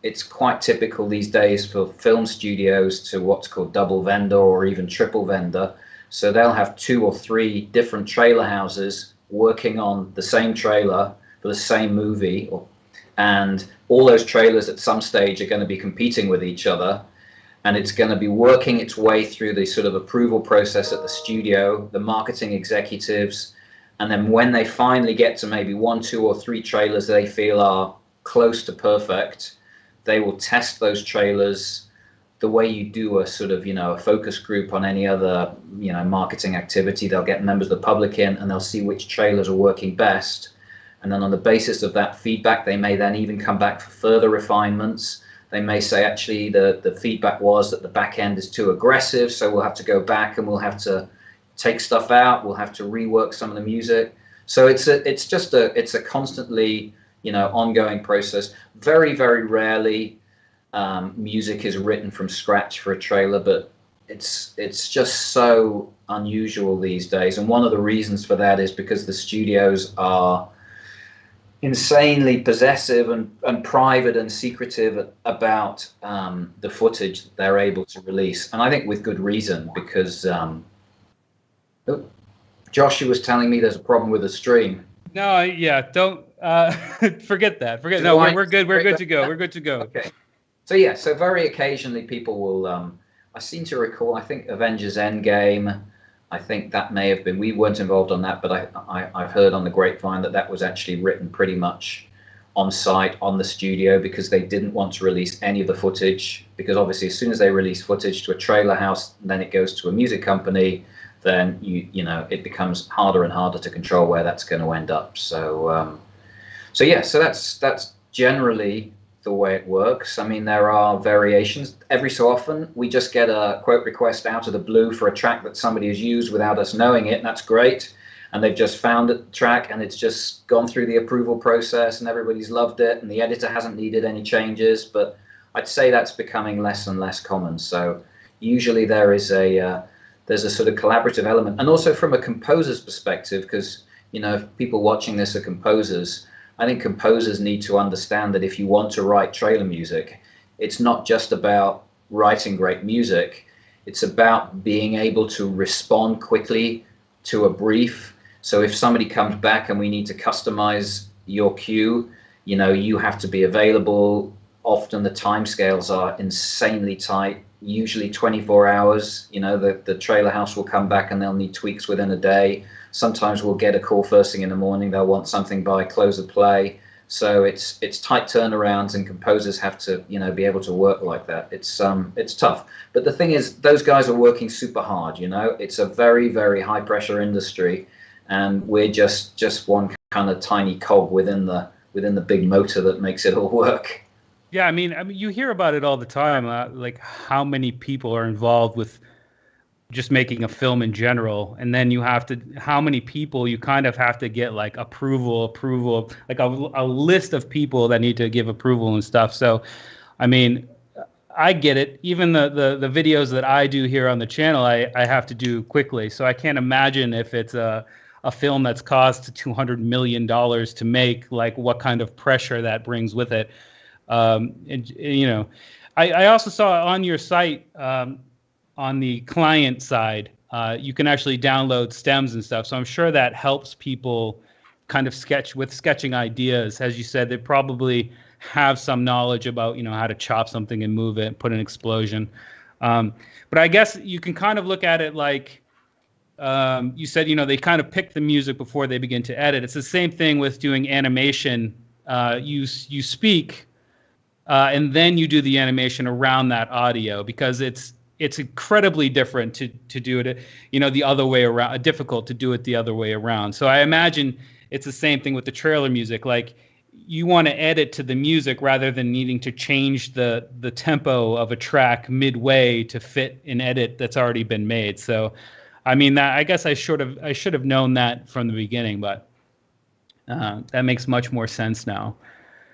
it's quite typical these days for film studios to what's called double vendor or even triple vendor. So they'll have 2 or 3 different trailer houses working on the same trailer for the same movie, and all those trailers at some stage are going to be competing with each other, and it's going to be working its way through the sort of approval process at the studio, the marketing executives, and then when they finally get to maybe 1, 2, or 3 trailers they feel are close to perfect, they will test those trailers the way you do a sort of, a focus group on any other, marketing activity. They'll get members of the public in and they'll see which trailers are working best. And then on the basis of that feedback, they may then even come back for further refinements. They may say, actually, the feedback was that the back end is too aggressive, so we'll have to go back and we'll have to take stuff out. We'll have to rework some of the music. So it's a constantly, ongoing process. Very, very rarely music is written from scratch for a trailer, but it's just so unusual these days. And one of the reasons for that is because the studios are insanely possessive and private and secretive about the footage that they're able to release. And I think with good reason, because Joshua was telling me there's a problem with the stream. No, yeah, don't forget that. No, we're good. We're good to go. We're good to go. Okay. So very occasionally people will. I seem to recall. I think Avengers End Game. I think that may have been. We weren't involved on that, but I've heard on the grapevine that was actually written pretty much on site on the studio because they didn't want to release any of the footage, because obviously as soon as they release footage to a trailer house, then it goes to a music company. Then it becomes harder and harder to control where that's going to end up. So that's generally the way it works. I mean, there are variations. Every so often, we just get a quote request out of the blue for a track that somebody has used without us knowing it, and that's great. And they've just found the track, and it's just gone through the approval process, and everybody's loved it, and the editor hasn't needed any changes. But I'd say that's becoming less and less common. So usually there's a sort of collaborative element, and also from a composer's perspective, because if people watching this are composers, I think composers need to understand that if you want to write trailer music, it's not just about writing great music. It's about being able to respond quickly to a brief. So if somebody comes back and we need to customize your cue, you have to be available. Often the timescales are insanely tight, usually 24 hours. The trailer house will come back and they'll need tweaks within a day. Sometimes we'll get a call first thing in the morning. They'll want something by close of play. So it's tight turnarounds, and composers have to be able to work like that. It's tough. But the thing is, those guys are working super hard. It's a very, very high pressure industry, and we're just one kind of tiny cog within the big motor that makes it all work. Yeah, I mean, you hear about it all the time, like how many people are involved with just making a film in general, and then how many people you kind of have to get like approval, like a list of people that need to give approval and stuff. So, I mean, I get it. Even the videos that I do here on the channel, I have to do quickly. So I can't imagine if it's a film that's cost $200 million to make, like what kind of pressure that brings with it. I also saw on your site, on the client side, you can actually download stems and stuff. So I'm sure that helps people kind of sketching ideas. As you said, they probably have some knowledge about, how to chop something and move it, put an explosion. But I guess you can kind of look at it like, you said, they kind of pick the music before they begin to edit. It's the same thing with doing animation. You speak, and then you do the animation around that audio, because it's incredibly different to do it, the other way around. Difficult to do it the other way around. So I imagine it's the same thing with the trailer music. Like, you want to edit to the music rather than needing to change the tempo of a track midway to fit an edit that's already been made. So, I mean, I guess I should have known that from the beginning, but that makes much more sense now.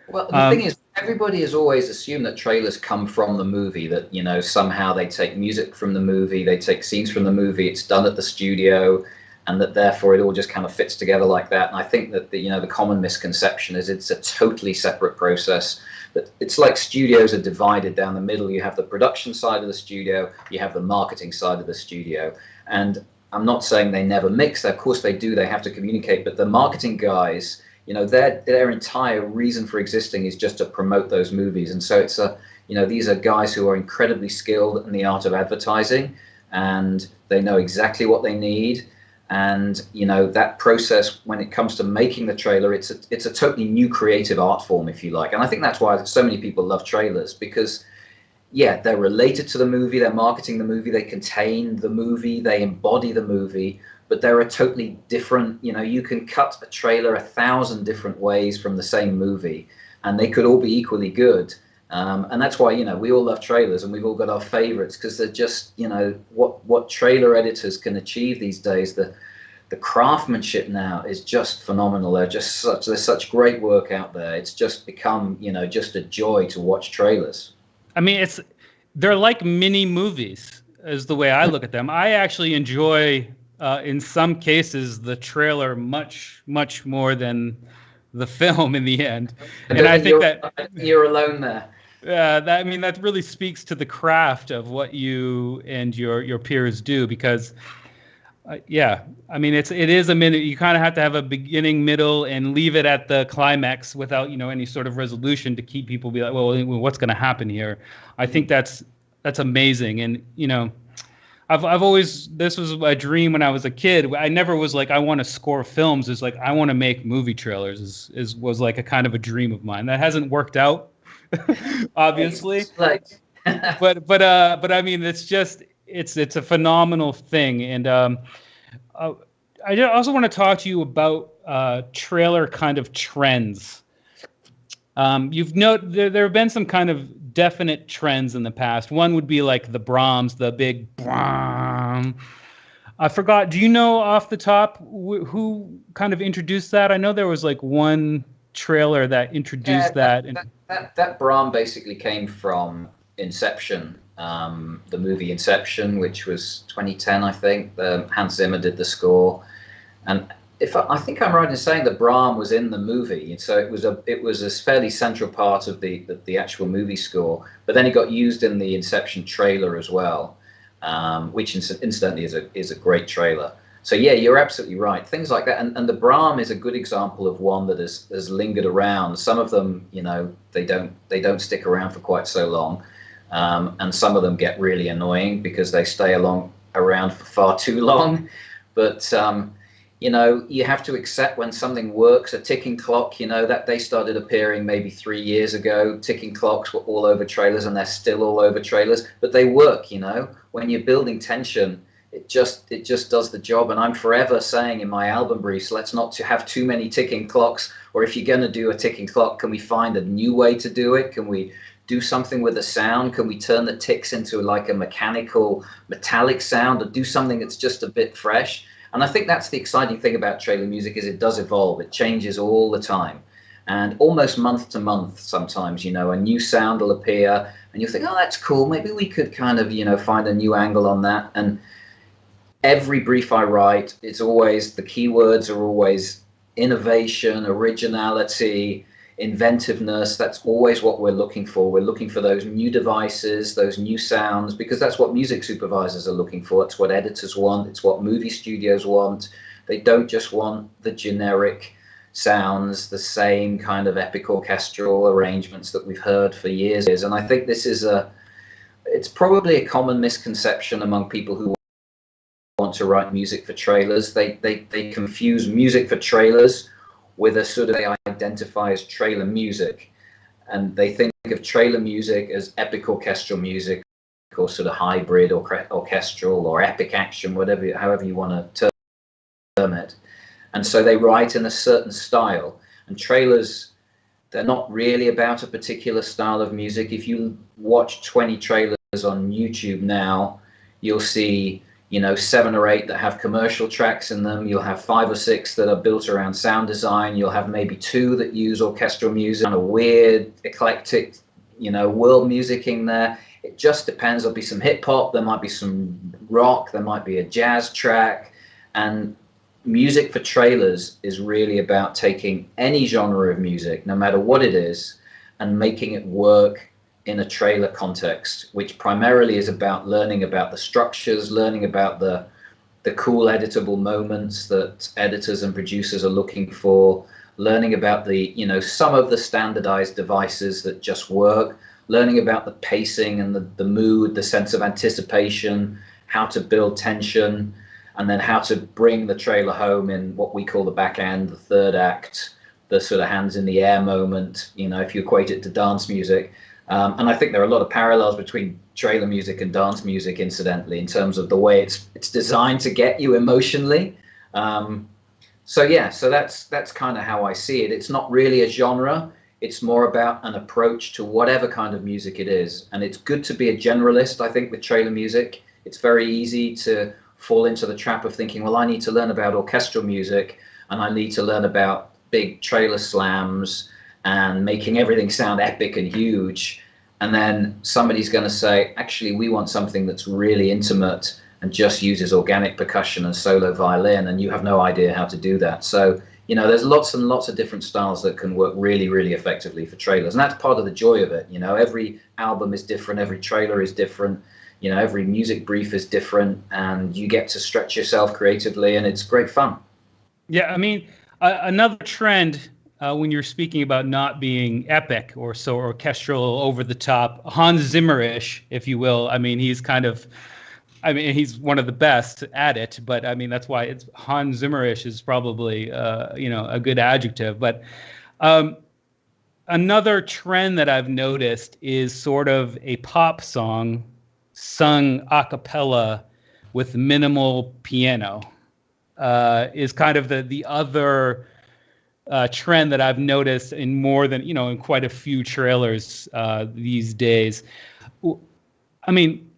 Well, the thing is, everybody has always assumed that trailers come from the movie, that, somehow they take music from the movie, they take scenes from the movie, it's done at the studio, and that therefore it all just kind of fits together like that. And I think that the common misconception is it's a totally separate process. that it's like studios are divided down the middle. You have the production side of the studio, you have the marketing side of the studio. And I'm not saying they never mix. Of course they do. They have to communicate. But the marketing guys, their entire reason for existing is just to promote those movies. And so these are guys who are incredibly skilled in the art of advertising, and they know exactly what they need. And that process, when it comes to making the trailer, it's a totally new creative art form, if you like. And I think that's why so many people love trailers, because they're related to the movie, they're marketing the movie, they contain the movie, they embody the movie, but they're a totally different, you can cut a trailer 1,000 different ways from the same movie, and they could all be equally good. And that's why, we all love trailers, and we've all got our favorites, because they're just, what trailer editors can achieve these days. The craftsmanship now is just phenomenal. There's such great work out there. It's just become, just a joy to watch trailers. I mean, they're like mini movies, is the way I look at them. I actually enjoy, in some cases, the trailer much, much more than the film in the end. And I think that you're alone there. That really speaks to the craft of what you and your peers do, because it is a minute. You kind of have to have a beginning, middle, and leave it at the climax without any sort of resolution to keep people be like, well, what's going to happen here? I think that's amazing. And I've always, this was a dream when I was a kid. I never was like, I want to score films. It's like, I want to make movie trailers. Was like a kind of a dream of mine. That hasn't worked out, obviously. but I mean, it's just. It's a phenomenal thing. And I also want to talk to you about trailer kind of trends. You've noted there have been some kind of definite trends in the past. One would be like the Brahms, the big Bram. I forgot. Do you know off the top who kind of introduced that? I know there was like one trailer that introduced that. That Brahm basically came from Inception. The movie Inception, which was 2010, I think. Hans Zimmer did the score, and I think I'm right in saying that Brahm was in the movie, and so it was a fairly central part of the actual movie score. But then it got used in the Inception trailer as well, which incidentally is a great trailer. So yeah, you're absolutely right. Things like that, and the Brahm is a good example of one that has lingered around. Some of them, they don't stick around for quite so long. And some of them get really annoying because they stay around for far too long. But, you have to accept when something works. A ticking clock, that they started appearing maybe 3 years ago. Ticking clocks were all over trailers, and they're still all over trailers. But they work, When you're building tension, it just does the job. And I'm forever saying in my album briefs, let's not have too many ticking clocks. Or if you're going to do a ticking clock, can we find a new way to do it? Can we do something with the sound? Can we turn the ticks into like a mechanical, metallic sound, or do something that's just a bit fresh? And I think that's the exciting thing about trailer music, is it does evolve. It changes all the time. And almost month to month, sometimes, a new sound will appear and you'll think, oh, that's cool. Maybe we could kind of, find a new angle on that. And every brief I write, it's always, the keywords are always innovation, originality, inventiveness. That's always what we're looking for. We're looking for those new devices, those new sounds, because that's what music supervisors are looking for. It's what editors want. It's what movie studios want. They don't just want the generic sounds, the same kind of epic orchestral arrangements that we've heard for years. And I think this is it's probably a common misconception among people who want to write music for trailers. They confuse music for trailers with a sort of, they identify as trailer music, and they think of trailer music as epic orchestral music, or sort of hybrid or orchestral or epic action, however you want to term it. And so they write in a certain style, and trailers, they're not really about a particular style of music. If you watch 20 trailers on YouTube now, you'll see 7 or 8 that have commercial tracks in them. You'll have 5 or 6 that are built around sound design. You'll have maybe 2 that use orchestral music, kind of weird, eclectic, world music in there. It just depends. There'll be some hip hop, there might be some rock, there might be a jazz track. And music for trailers is really about taking any genre of music, no matter what it is, and making it work in a trailer context, which primarily is about learning about the structures, learning about the cool editable moments that editors and producers are looking for, learning about the, some of the standardized devices that just work, learning about the pacing and the mood, the sense of anticipation, how to build tension, and then how to bring the trailer home in what we call the back end, the third act, the sort of hands in the air moment, if you equate it to dance music. And I think there are a lot of parallels between trailer music and dance music, incidentally, in terms of the way it's designed to get you emotionally. So that's kind of how I see it. It's not really a genre. It's more about an approach to whatever kind of music it is. And it's good to be a generalist, I think, with trailer music. It's very easy to fall into the trap of thinking, well, I need to learn about orchestral music and I need to learn about big trailer slams and making everything sound epic and huge. And then somebody's going to say, actually, we want something that's really intimate and just uses organic percussion and solo violin, and you have no idea how to do that. So, there's lots and lots of different styles that can work really, really effectively for trailers. And that's part of the joy of it. Every album is different, every trailer is different, every music brief is different, and you get to stretch yourself creatively, and it's great fun. Yeah, I mean, another trend when you're speaking about not being epic or so orchestral, over the top, Hans Zimmer-ish, if you will. I mean, he's one of the best at it, but I mean, that's why it's Hans Zimmer-ish is probably, a good adjective. But another trend that I've noticed is sort of a pop song sung a cappella with minimal piano is kind of the other trend that I've noticed in more than, in quite a few trailers these days. I mean,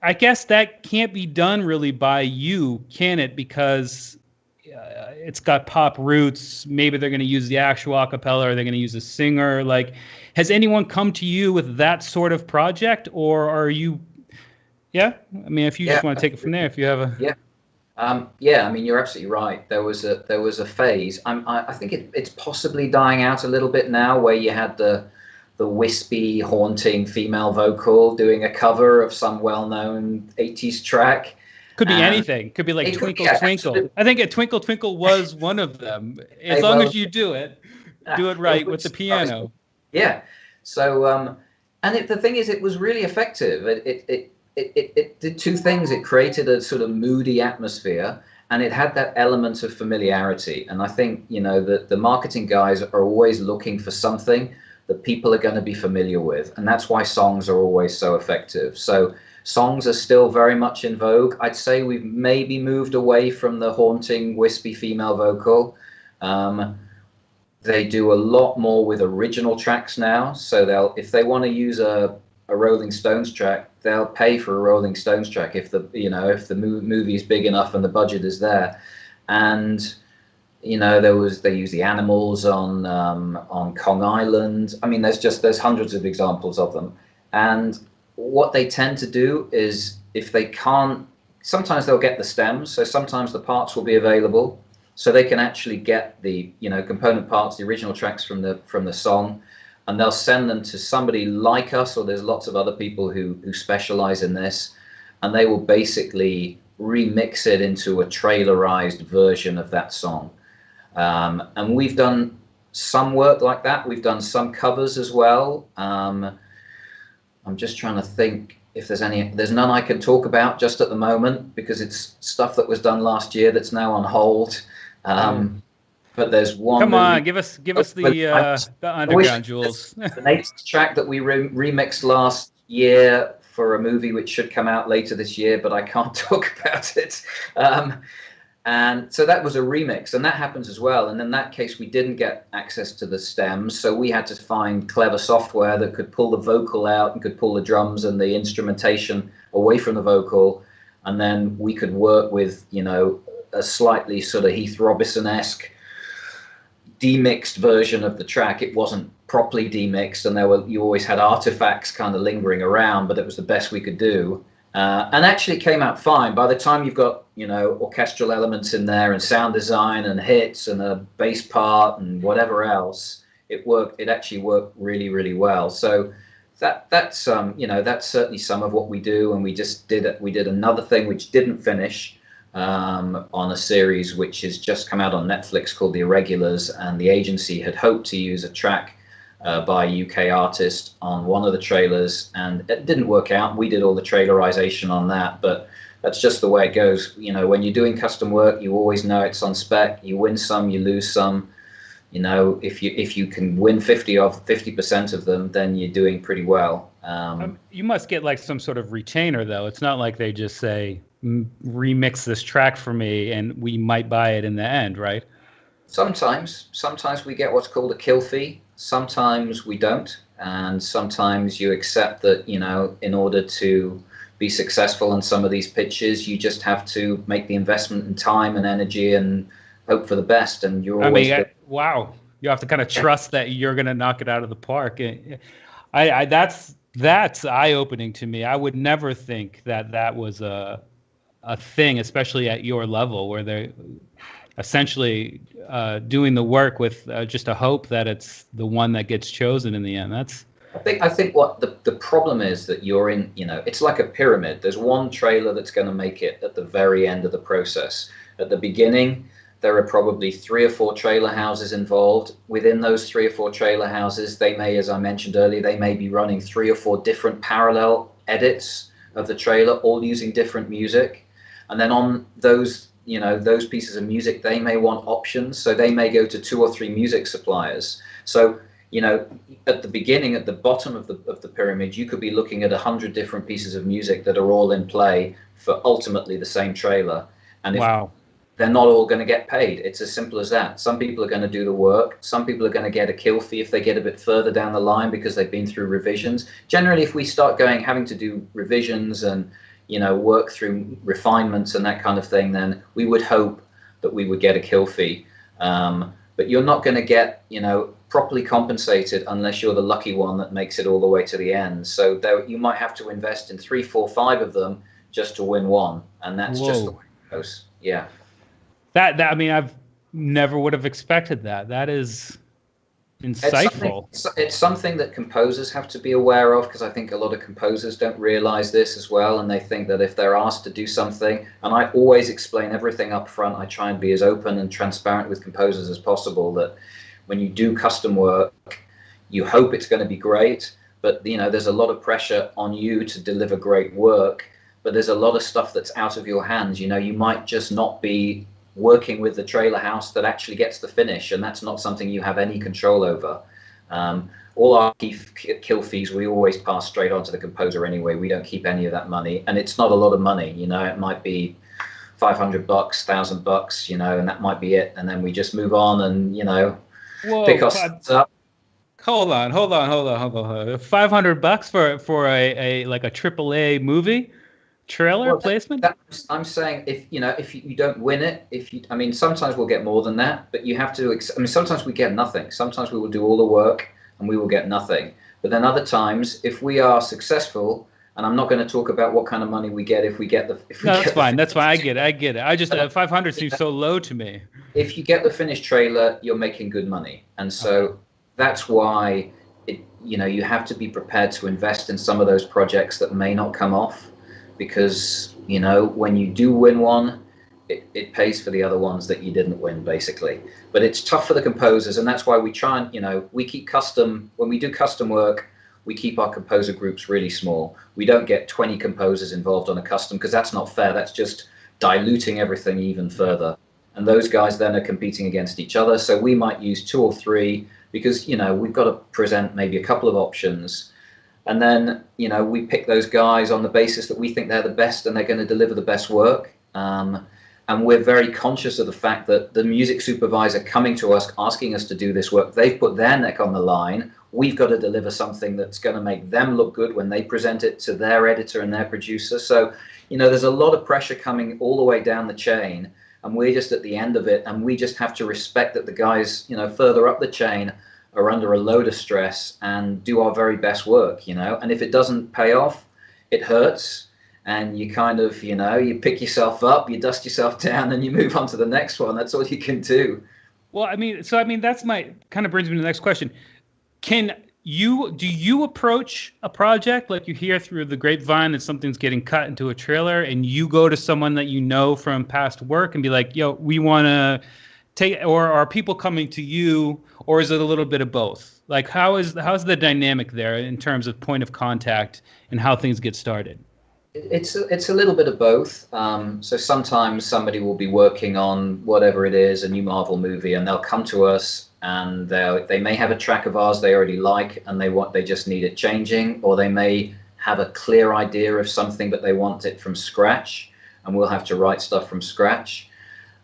I guess that can't be done really by you, can it? Because it's got pop roots. Maybe they're going to use the actual a cappella, or they're going to use a singer. Like, has anyone come to you with that sort of project, or are you? Yeah, I mean, if you just want to take it from there, if you have a. I mean, you're absolutely right. There was a phase. I think it's possibly dying out a little bit now, where you had the wispy, haunting female vocal doing a cover of some well-known 80s track. Could be anything. Could be like Twinkle Twinkle. Absolutely. I think Twinkle Twinkle was one of them. As long as you do it right with the piano. Yeah. So, the thing is, it was really effective. It did two things. It created a sort of moody atmosphere, and it had that element of familiarity. And I think, that the marketing guys are always looking for something that people are going to be familiar with. And that's why songs are always so effective. So songs are still very much in vogue. I'd say we've maybe moved away from the haunting, wispy female vocal. They do a lot more with original tracks now. So if they want to use a Rolling Stones track, they'll pay for a Rolling Stones track if the movie is big enough and the budget is there. And they use the Animals on Kong Island. I mean, there's hundreds of examples of them. And what they tend to do is, if they can't, sometimes they'll get the stems. So sometimes the parts will be available, so they can actually get the component parts, the original tracks from the song, and they'll send them to somebody like us, or there's lots of other people who specialize in this, and they will basically remix it into a trailerized version of that song. And we've done some work like that. We've done some covers as well. I'm just trying to think if there's none I can talk about just at the moment, because it's stuff that was done last year that's now on hold. But there's one. Come on, give us the underground, Jules. The latest track that we remixed last year for a movie which should come out later this year, but I can't talk about it. And so that was a remix, and that happens as well. And in that case, we didn't get access to the stems, so we had to find clever software that could pull the vocal out and could pull the drums and the instrumentation away from the vocal. And then we could work with, a slightly sort of Heath Robinson-esque demixed version of the track. It wasn't properly demixed, and you always had artifacts kind of lingering around, but it was the best we could do. And actually it came out fine. By the time you've got, orchestral elements in there and sound design and hits and a bass part and whatever else, it actually worked really, really well. So that's that's certainly some of what we do. And we did another thing which didn't finish, on a series which has just come out on Netflix called The Irregulars, and the agency had hoped to use a track by a UK artist on one of the trailers, and it didn't work out. We did all the trailerization on that, but that's just the way it goes. When you're doing custom work, you always know it's on spec. You win some, you lose some. If you can win 50% of them, then you're doing pretty well. You must get like some sort of retainer, though. It's not like they just say, remix this track for me and we might buy it in the end, right? Sometimes we get what's called a kill fee. Sometimes we don't. And sometimes you accept that, in order to be successful on some of these pitches, you just have to make the investment in time and energy and hope for the best. And you're always... wow. You have to kind of trust that you're going to knock it out of the park. That's eye-opening to me. I would never think that was a thing, especially at your level, where they're essentially doing the work with just a hope that it's the one that gets chosen in the end. I think what the problem is that you're in, it's like a pyramid. There's one trailer that's going to make it at the very end of the process. At the beginning, there are probably 3 or 4 trailer houses involved. Within those 3 or 4 trailer houses, they may, as I mentioned earlier, they may be running 3 or 4 different parallel edits of the trailer, all using different music. And then on those pieces of music, they may want options. So they may go to 2 or 3 music suppliers. So, at the beginning, at the bottom of the pyramid, you could be looking at 100 different pieces of music that are all in play for ultimately the same trailer. And wow. They're not all going to get paid. It's as simple as that. Some people are going to do the work. Some people are going to get a kill fee if they get a bit further down the line because they've been through revisions. Generally, if we start having to do revisions and work through refinements and that kind of thing, then we would hope that we would get a kill fee. But you're not going to get, properly compensated unless you're the lucky one that makes it all the way to the end. So you might have to invest in 3, 4, 5 of them just to win one. And that's just the way it goes. Yeah. I've never would have expected that. That is insightful. It's something that composers have to be aware of, because I think a lot of composers don't realize this as well, and they think that if they're asked to do something, and I always explain everything up front, I try and be as open and transparent with composers as possible, that when you do custom work, you hope it's going to be great, but there's a lot of pressure on you to deliver great work, but there's a lot of stuff that's out of your hands. You might just not be working with the trailer house that actually gets the finish, and that's not something you have any control over. All our kill fees we always pass straight on to the composer anyway. We don't keep any of that money, and it's not a lot of money. It might be $500, $1,000, and that might be it, and then we just move on and Whoa, pick us up. Hold on. $500 for a like a AAA movie trailer placement? I'm saying if you don't win it, sometimes we'll get more than that, but you have to. Sometimes we get nothing. Sometimes we will do all the work and we will get nothing. But then other times, if we are successful, and I'm not going to talk about what kind of money we get if we get the. That's fine. I get it. I just 500 seems so low to me. If you get the finished trailer, you're making good money, and so that's why you have to be prepared to invest in some of those projects that may not come off. Because when you do win one, it pays for the other ones that you didn't win, basically. But it's tough for the composers, and that's why we try and we keep when we do custom work, we keep our composer groups really small. We don't get 20 composers involved on a custom, because that's not fair. That's just diluting everything even further, and those guys then are competing against each other. So we might use 2 or 3, because we've got to present maybe a couple of options. And then, we pick those guys on the basis that we think they're the best and they're going to deliver the best work. And we're very conscious of the fact that the music supervisor coming to us, asking us to do this work, they've put their neck on the line. We've got to deliver something that's going to make them look good when they present it to their editor and their producer. So, there's a lot of pressure coming all the way down the chain, and we're just at the end of it. And we just have to respect that the guys, further up the chain are under a load of stress and do our very best work, and if it doesn't pay off, it hurts, and you kind of, you pick yourself up, you dust yourself down, and you move on to the next one. That's all you can do. Well, that's my kind of brings me to the next question. Do you approach a project like you hear through the grapevine that something's getting cut into a trailer, and you go to someone that you know from past work and be like, yo, we want to take, or are people coming to you, or is it a little bit of both? Like, how's the dynamic there in terms of point of contact and how things get started? It's a little bit of both. So sometimes somebody will be working on whatever it is, a new Marvel movie, and they'll come to us and they may have a track of ours they already like and they just need it changing, or they may have a clear idea of something but they want it from scratch, and we'll have to write stuff from scratch.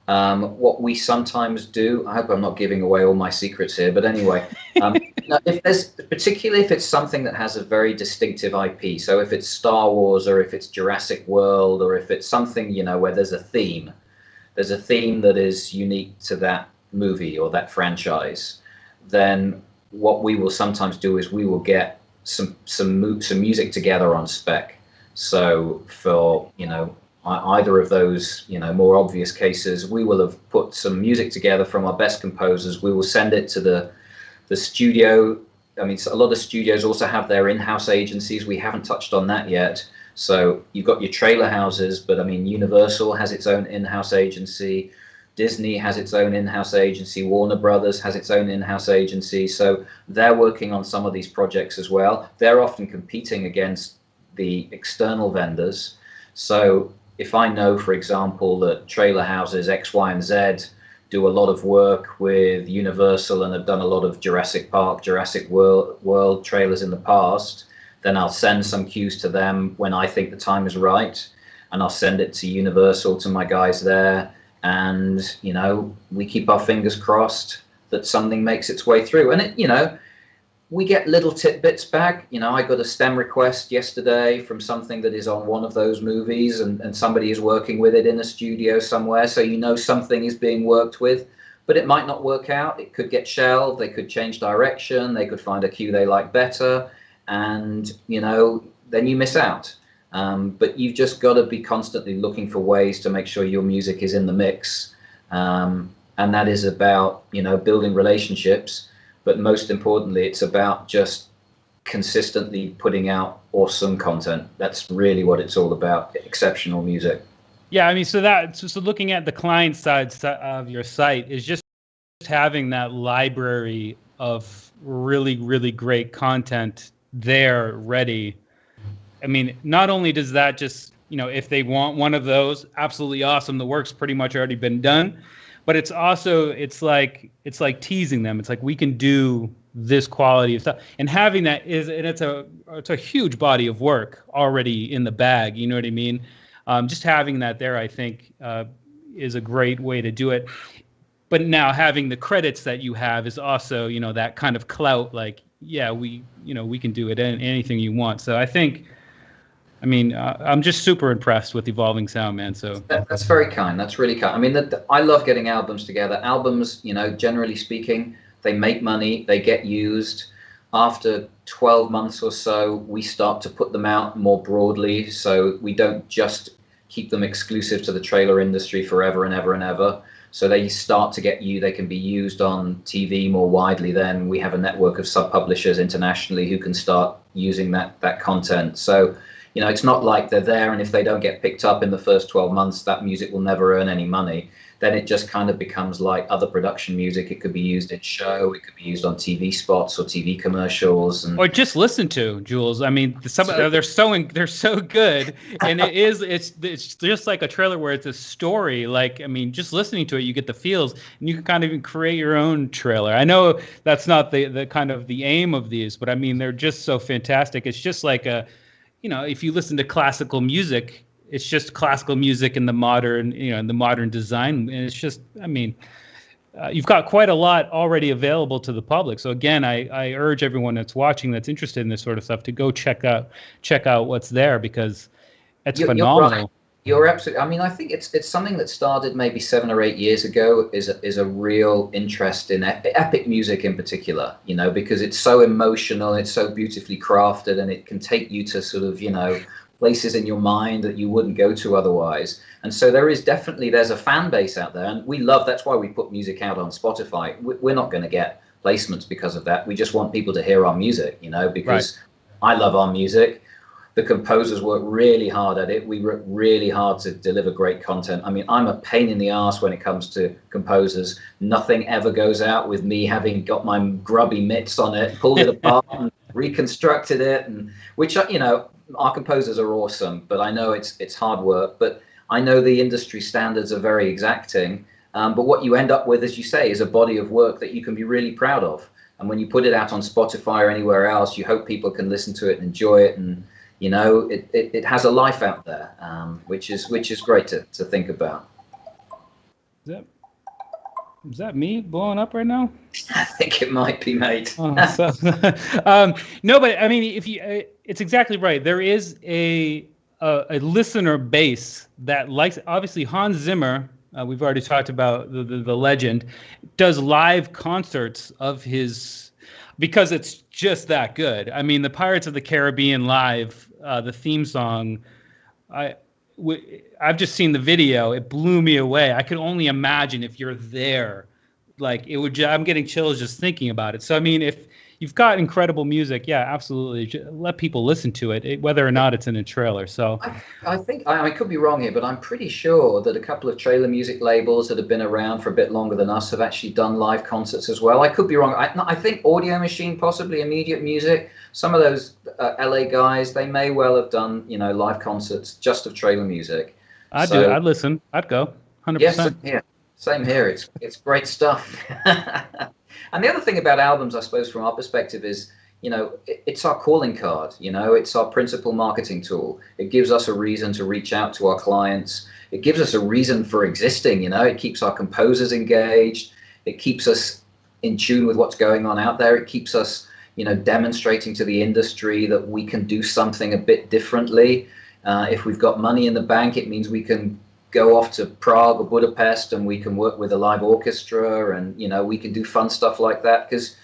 What we sometimes do, I hope I'm not giving away all my secrets here, but anyway, particularly if it's something that has a very distinctive IP, so if it's Star Wars or if it's Jurassic World or if it's something, where there's a theme that is unique to that movie or that franchise, then what we will sometimes do is we will get some music together on spec. So for, either of those, more obvious cases, we will have put some music together from our best composers. We will send it to the studio. I mean, a lot of studios also have their in-house agencies. We haven't touched on that yet. So you've got your trailer houses, but I mean, Universal has its own in-house agency. Disney has its own in-house agency. Warner Brothers has its own in-house agency. So they're working on some of these projects as well. They're often competing against the external vendors. So if I know, for example, that trailer houses X, Y, and Z do a lot of work with Universal and have done a lot of Jurassic Park, Jurassic World trailers in the past, then I'll send some cues to them when I think the time is right, and I'll send it to Universal, to my guys there, and we keep our fingers crossed that something makes its way through. And we get little tidbits back. I got a STEM request yesterday from something that is on one of those movies, and somebody is working with it in a studio somewhere. So something is being worked with, but it might not work out. It could get shelved. They could change direction. They could find a cue they like better, and then you miss out. But you've just got to be constantly looking for ways to make sure your music is in the mix, and that is about building relationships. But most importantly, it's about just consistently putting out awesome content. That's really what it's all about, exceptional music. Yeah, I mean, so looking at the client side of your site is just having that library of really, really great content there ready. I mean, not only does that just, if they want one of those, absolutely awesome, the work's pretty much already been done. But it's also, it's like teasing them. It's like, we can do this quality of stuff, and having that it's a huge body of work already in the bag. You know what I mean? Just having that there, I think, is a great way to do it. But now having the credits that you have is also, that kind of clout. Like, yeah, we can do it, anything you want. So I think. I mean, I'm just super impressed with Evolving Sound, man. So that's very kind. That's really kind. I mean, I love getting albums together. Albums, generally speaking, they make money, they get used. After 12 months or so, we start to put them out more broadly. So we don't just keep them exclusive to the trailer industry forever and ever and ever. So they start to they can be used on TV more widely. Then we have a network of sub-publishers internationally who can start using that content. So it's not like they're there, and if they don't get picked up in the first 12 months, that music will never earn any money. Then it just kind of becomes like other production music. It could be used in show, it could be used on TV spots or TV commercials, or just listen to, Jules. I mean, they're so good, and it's just like a trailer where it's a story. Like, I mean, just listening to it, you get the feels, and you can kind of even create your own trailer. I know that's not the kind of the aim of these, but I mean, they're just so fantastic. It's just like if you listen to classical music, it's just classical music in the modern, in the modern design. And it's just, I mean, you've got quite a lot already available to the public. So again, I urge everyone that's watching, that's interested in this sort of stuff, to go check out what's there, because it's phenomenal. You're absolutely. I mean, I think it's something that started maybe 7 or 8 years ago. Is a real interest in epic music in particular. Because it's so emotional, it's so beautifully crafted, and it can take you to sort of places in your mind that you wouldn't go to otherwise. And so there's a fan base out there, and we love, that's why we put music out on Spotify. We're not going to get placements because of that. We just want people to hear our music, because I love our music. The composers work really hard at it. We work really hard to deliver great content. I mean, I'm a pain in the ass when it comes to composers. Nothing ever goes out with me having got my grubby mitts on it, pulled it apart and reconstructed it, and which, our composers are awesome, but I know it's hard work. But I know the industry standards are very exacting. But what you end up with, as you say, is a body of work that you can be really proud of. And when you put it out on Spotify or anywhere else, you hope people can listen to it and enjoy it. And it has a life out there, which is great to think about. Is that me blowing up right now? I think it might be, mate. No, but I mean, it's exactly right. There is a listener base that likes. Obviously, Hans Zimmer. We've already talked about the legend. Does live concerts of his because it's just that good. I mean, the Pirates of the Caribbean live, the theme song. I've just seen the video. It blew me away. I could only imagine if you're there, like it would. I'm getting chills just thinking about it. So I mean, if you've got incredible music, yeah, absolutely. Let people listen to it, whether or not it's in a trailer. So I think I could be wrong here, but I'm pretty sure that a couple of trailer music labels that have been around for a bit longer than us have actually done live concerts as well. I could be wrong. I think Audio Machine, possibly Immediate Music. Some of those LA guys, they may well have done live concerts just of trailer music. I'd listen. I'd go 100%. Yes, yeah, same here. It's great stuff. And the other thing about albums, I suppose, from our perspective is, it's our calling card. It's our principal marketing tool. It gives us a reason to reach out to our clients. It gives us a reason for existing. It keeps our composers engaged. It keeps us in tune with what's going on out there. It keeps us, demonstrating to the industry that we can do something a bit differently. If we've got money in the bank, it means we can go off to Prague or Budapest and we can work with a live orchestra, and we can do fun stuff like that, because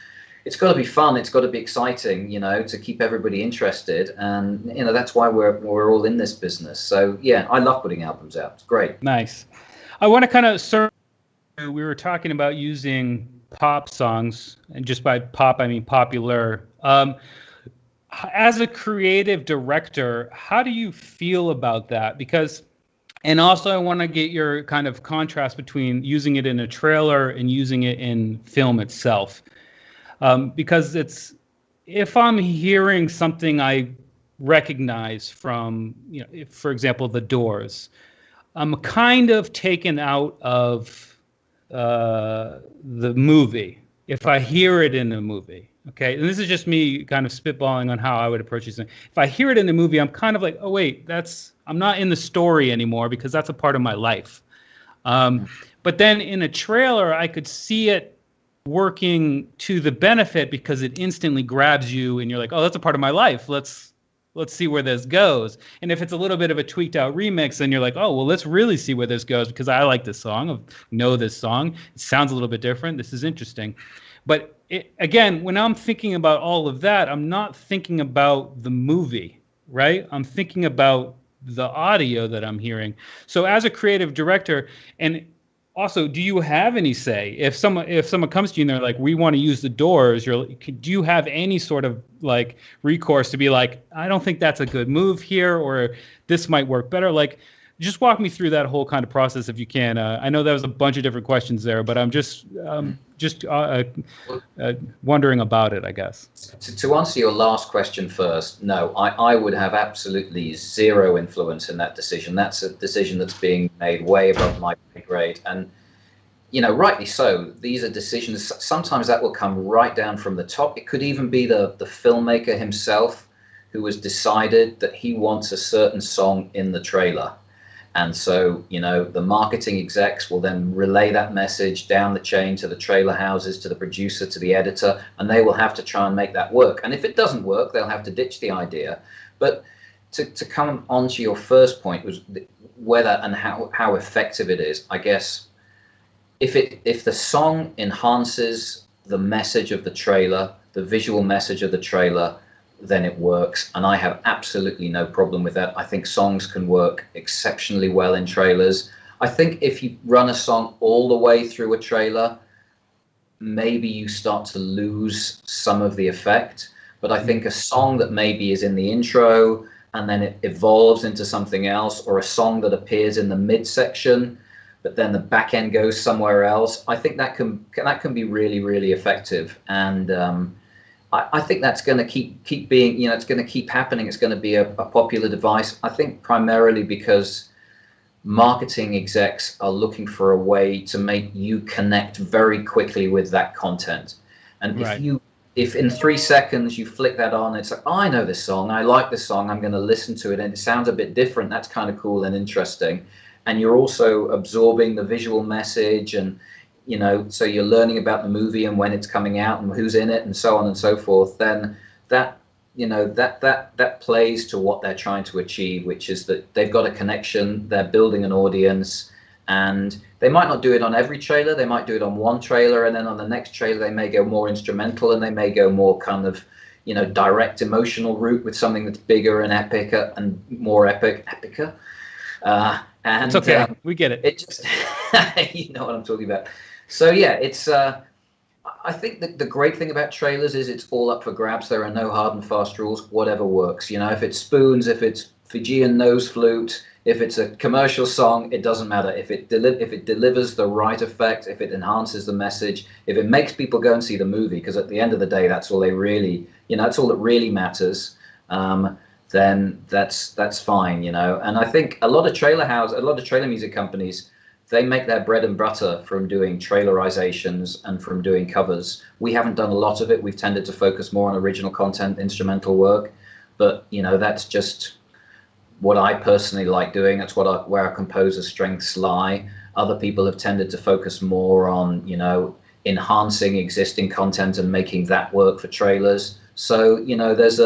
it's got to be fun, it's got to be exciting, to keep everybody interested, and that's why we're all in this business. So yeah, I love putting albums out. It's great. Nice. I want to kind of we were talking about using pop songs, and just by pop I mean popular. As a creative director, how do you feel about that? And also, I want to get your kind of contrast between using it in a trailer and using it in film itself. Because if I'm hearing something I recognize from, for example, The Doors, I'm kind of taken out of the movie if I hear it in a movie. Okay, and this is just me kind of spitballing on how I would approach this. If I hear it in a movie, I'm kind of like, oh wait, I'm not in the story anymore, because that's a part of my life. But then in a trailer, I could see it working to the benefit, because it instantly grabs you, and you're like, oh, that's a part of my life. Let's see where this goes. And if it's a little bit of a tweaked out remix, then you're like, oh, well, let's really see where this goes, because I like this song, I know this song. It sounds a little bit different. This is interesting. But again, when I'm thinking about all of that, I'm not thinking about the movie, right? I'm thinking about the audio that I'm hearing. So as a creative director, and also, do you have any say? If someone comes to you and they're like, we want to use The Doors, do you have any sort of like recourse to be like, I don't think that's a good move here, or this might work better? Like, just walk me through that whole kind of process if you can. I know that was a bunch of different questions there, but I'm just wondering about it, I guess. To answer your last question first, no, I would have absolutely zero influence in that decision. That's a decision that's being made way above my pay grade. And, rightly so. These are decisions. Sometimes that will come right down from the top. It could even be the filmmaker himself who has decided that he wants a certain song in the trailer. And so, the marketing execs will then relay that message down the chain to the trailer houses, to the producer, to the editor, and they will have to try and make that work. And if it doesn't work, they'll have to ditch the idea. But to come on to your first point, was whether and how effective it is. I guess if the song enhances the message of the trailer, the visual message of the trailer, then it works. And I have absolutely no problem with that. I think songs can work exceptionally well in trailers. I think if you run a song all the way through a trailer, maybe you start to lose some of the effect. But I think a song that maybe is in the intro and then it evolves into something else, or a song that appears in the midsection, but then the back end goes somewhere else, I think that can be really, really effective. And I think that's going to keep being, it's going to keep happening. It's going to be a popular device. I think primarily because marketing execs are looking for a way to make you connect very quickly with that content. And if in 3 seconds you flick that on, it's like, oh, I know this song, I like this song, I'm going to listen to it, and it sounds a bit different. That's kind of cool and interesting. And you're also absorbing the visual message, and so you're learning about the movie and when it's coming out and who's in it and so on and so forth. Then that plays to what they're trying to achieve, which is that they've got a connection, they're building an audience, and they might not do it on every trailer. They might do it on one trailer, and then on the next trailer they may go more instrumental, and they may go more kind of direct emotional route with something that's bigger and epic and more epica. And it's okay. We get it. It just you know what I'm talking about. So yeah, it's I think that the great thing about trailers is it's all up for grabs. There are no hard and fast rules. Whatever works. If it's spoons, if it's Fijian nose flute, if it's a commercial song, it doesn't matter. If it delivers the right effect, if it enhances the message, if it makes people go and see the movie, because at the end of the day, that's all they really, that's all that really matters. Then that's fine, And I think a lot of trailer music companies, they make their bread and butter from doing trailerizations and from doing covers. We haven't done a lot of it. We've tended to focus more on original content, instrumental work. But that's just what I personally like doing. That's where our composer's strengths lie. Other people have tended to focus more on enhancing existing content and making that work for trailers. So there's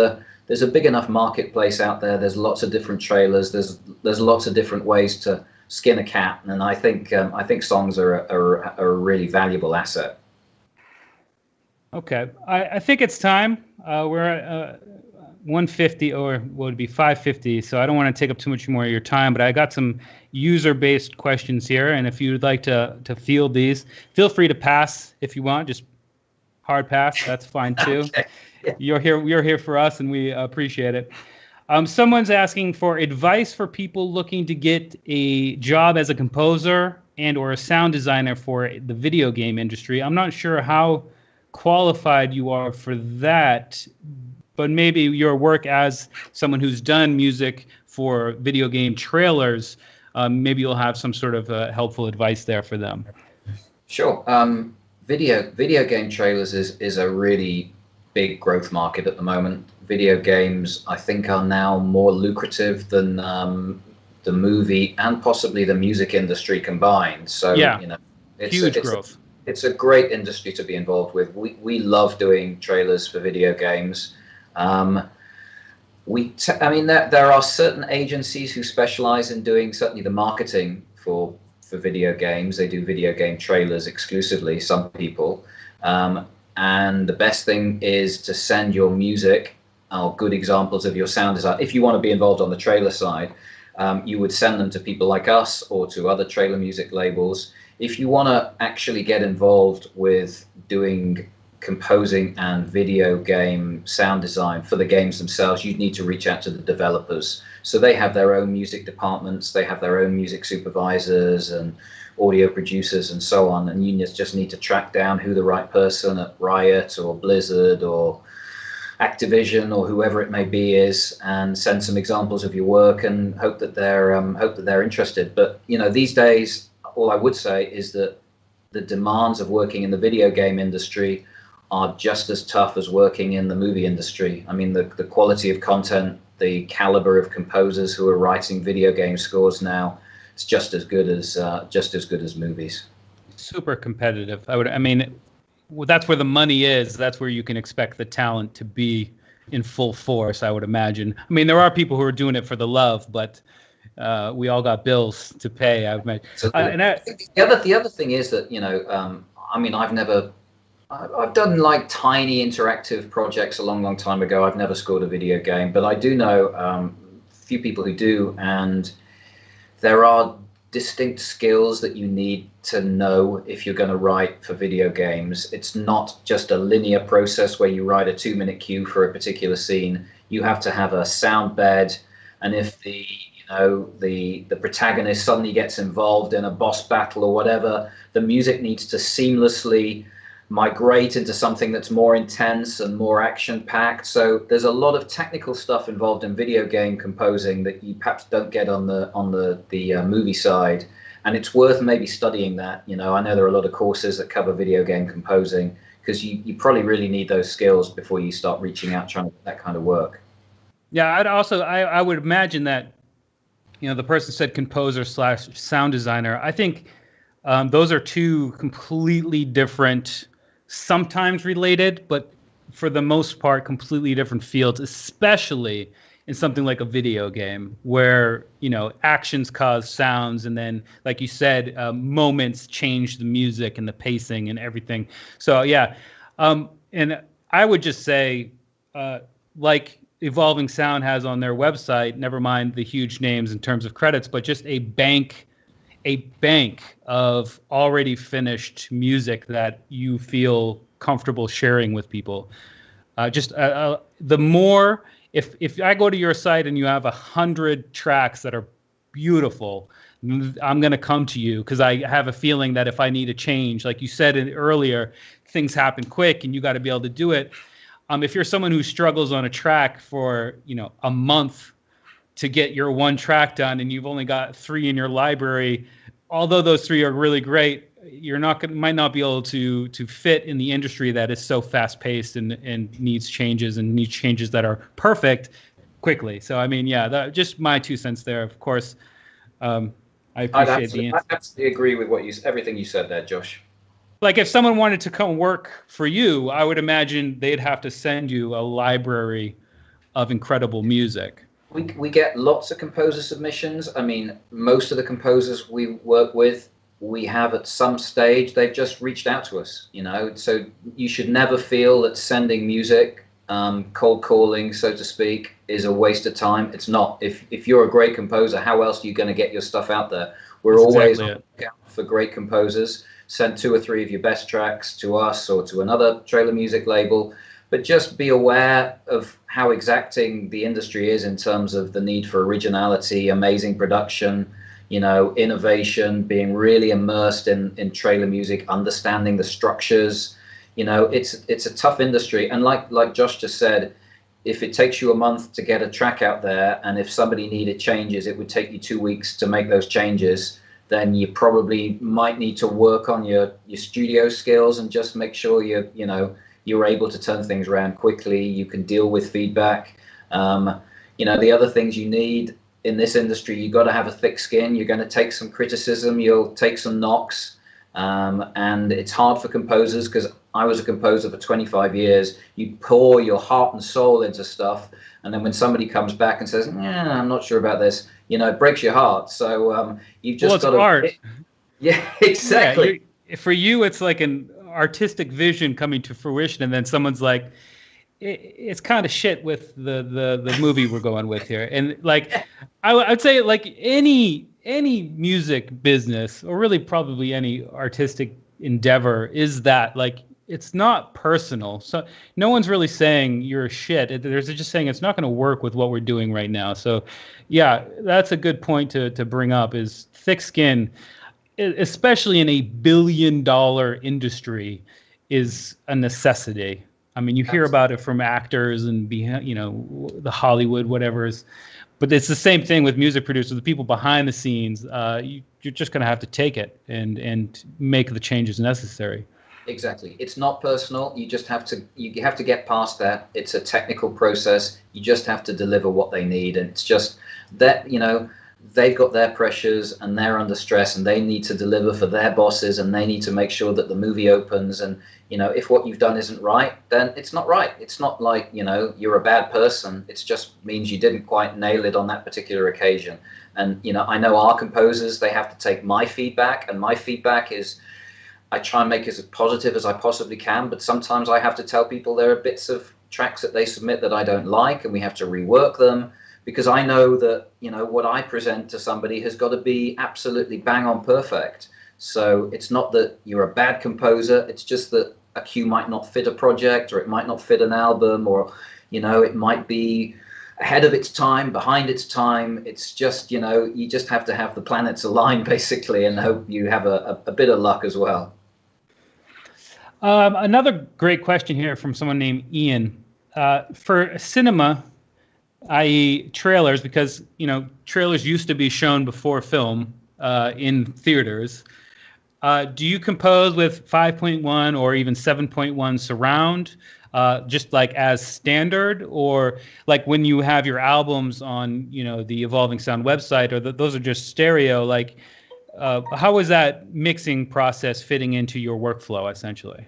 a big enough marketplace out there. There's lots of different trailers. There's lots of different ways to skin a cat, and I think songs are a really valuable asset. Okay, I think it's time. We're at 150, or would it be 550? So I don't want to take up too much more of your time, but I got some user-based questions here, and if you'd like to field these, feel free to pass if you want. Just hard pass, that's fine too. Okay. You're here for us, and we appreciate it. Someone's asking for advice for people looking to get a job as a composer and or a sound designer for the video game industry. I'm not sure how qualified you are for that, but maybe your work as someone who's done music for video game trailers, maybe you'll have some sort of helpful advice there for them. Sure. Video game trailers is a really big growth market at the moment. Video games, I think, are now more lucrative than the movie and possibly the music industry combined. So yeah, huge growth. It's a great industry to be involved with. We love doing trailers for video games. There are certain agencies who specialize in doing certainly the marketing for video games. They do video game trailers exclusively, some people. And the best thing is to send your music or good examples of your sound design. If you want to be involved on the trailer side, you would send them to people like us or to other trailer music labels. If you want to actually get involved with doing composing and video game sound design for the games themselves, you'd need to reach out to the developers. So they have their own music departments, they have their own music supervisors and audio producers and so on, and you just need to track down who the right person at Riot or Blizzard or Activision or whoever it may be is, and send some examples of your work and hope that they're interested. But these days, all I would say is that the demands of working in the video game industry are just as tough as working in the movie industry. I mean, the quality of content, the caliber of composers who are writing video game scores now, it's just as good as movies. Super competitive. That's where the money is. That's where you can expect the talent to be in full force, I would imagine. I mean, there are people who are doing it for the love, but we all got bills to pay. The other thing is that I've never I've done like tiny interactive projects a long, long time ago. I've never scored a video game, but I do know a few people who do, and there are distinct skills that you need to know if you're going to write for video games. It's not just a linear process where you write a 2-minute cue for a particular scene. You have to have a sound bed, and if the protagonist suddenly gets involved in a boss battle or whatever, the music needs to seamlessly migrate into something that's more intense and more action-packed. So there's a lot of technical stuff involved in video game composing that you perhaps don't get on the movie side, and it's worth maybe studying that. I know there are a lot of courses that cover video game composing, because you probably really need those skills before you start reaching out trying to get that kind of work. Yeah, I would imagine that, the person said composer / sound designer. I think those are two completely different, sometimes related, but for the most part, completely different fields, especially in something like a video game where, actions cause sounds. And then, like you said, moments change the music and the pacing and everything. So, yeah. And I would just say, like Evolving Sound has on their website, never mind the huge names in terms of credits, but just a bank of already finished music that you feel comfortable sharing with people. The more, if I go to your site and you have 100 tracks that are beautiful, I'm going to come to you because I have a feeling that if I need a change, like you said earlier, things happen quick and you got to be able to do it. If you're someone who struggles on a track for, a month to get your one track done and you've only got 3 in your library, although those 3 are really great, might not be able to fit in the industry that is so fast paced and needs changes that are perfect quickly. So, I mean, yeah, just my 2 cents there. Of course, I appreciate the answer. I absolutely agree with everything you said there, Josh. Like if someone wanted to come work for you, I would imagine they'd have to send you a library of incredible music. We get lots of composer submissions. I mean, most of the composers we work with, we have at some stage, they've just reached out to us, So you should never feel that sending music, cold calling, so to speak, is a waste of time. It's not. If you're a great composer, how else are you going to get your stuff out there? We're always on the lookout for great composers. Send 2 or 3 of your best tracks to us or to another trailer music label. But just be aware of how exacting the industry is in terms of the need for originality, amazing production, innovation, being really immersed in trailer music, understanding the structures. It's a tough industry. And like Josh just said, if it takes you a month to get a track out there, and if somebody needed changes, it would take you 2 weeks to make those changes, then you probably might need to work on your studio skills and just make sure you're able to turn things around quickly. You can deal with feedback. The other things you need in this industry, you got to have a thick skin. You're going to take some criticism. You'll take some knocks. And it's hard for composers because I was a composer for 25 years. You pour your heart and soul into stuff. And then when somebody comes back and says, I'm not sure about this, it breaks your heart. So you've just got to... art. Yeah, exactly. Yeah, for you, it's like an artistic vision coming to fruition. And then someone's like, it's kind of shit with the movie we're going with here. And like, I'd say like any music business, or really probably any artistic endeavor, is that like, it's not personal. So no one's really saying you're shit. They're just saying it's not going to work with what we're doing right now. So yeah, that's a good point to bring up, is thick skin, especially in a $1 billion industry, is a necessity. I mean, you hear about it from actors and the Hollywood, whatever is, but it's the same thing with music producers, the people behind the scenes. You're just going to have to take it and make the changes necessary. Exactly. It's not personal. You have to get past that. It's a technical process. You just have to deliver what they need. And it's just that, they've got their pressures and they're under stress and they need to deliver for their bosses and they need to make sure that the movie opens. And, if what you've done isn't right, then it's not right. It's not like, you're a bad person. It just means you didn't quite nail it on that particular occasion. And, I know our composers, they have to take my feedback, and my feedback is I try and make it as positive as I possibly can, but sometimes I have to tell people there are bits of tracks that they submit that I don't like, and we have to rework them, because I know that, you know, what I present to somebody has got to be absolutely bang on perfect. So it's not that you're a bad composer, it's just that a cue might not fit a project, or it might not fit an album, or, you know, it might be ahead of its time, behind its time. It's just, you know, you just have to have the planets aligned basically, and hope you have a bit of luck as well. Another great question here from someone named Ian. For cinema, i.e. trailers, because, you know, trailers used to be shown before film in theaters. Do you compose with 5.1 or even 7.1 surround, just like as standard, or like when you have your albums on, you know, the Evolving Sound website, or those are just stereo? Like, how is that mixing process fitting into your workflow, essentially?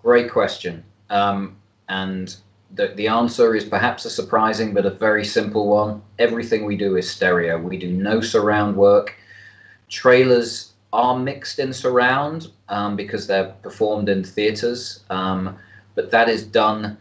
Great question. And the answer is perhaps a surprising but a very simple one. Everything we do is stereo. We do no surround work. Trailers are mixed in surround because they're performed in theaters, but that is done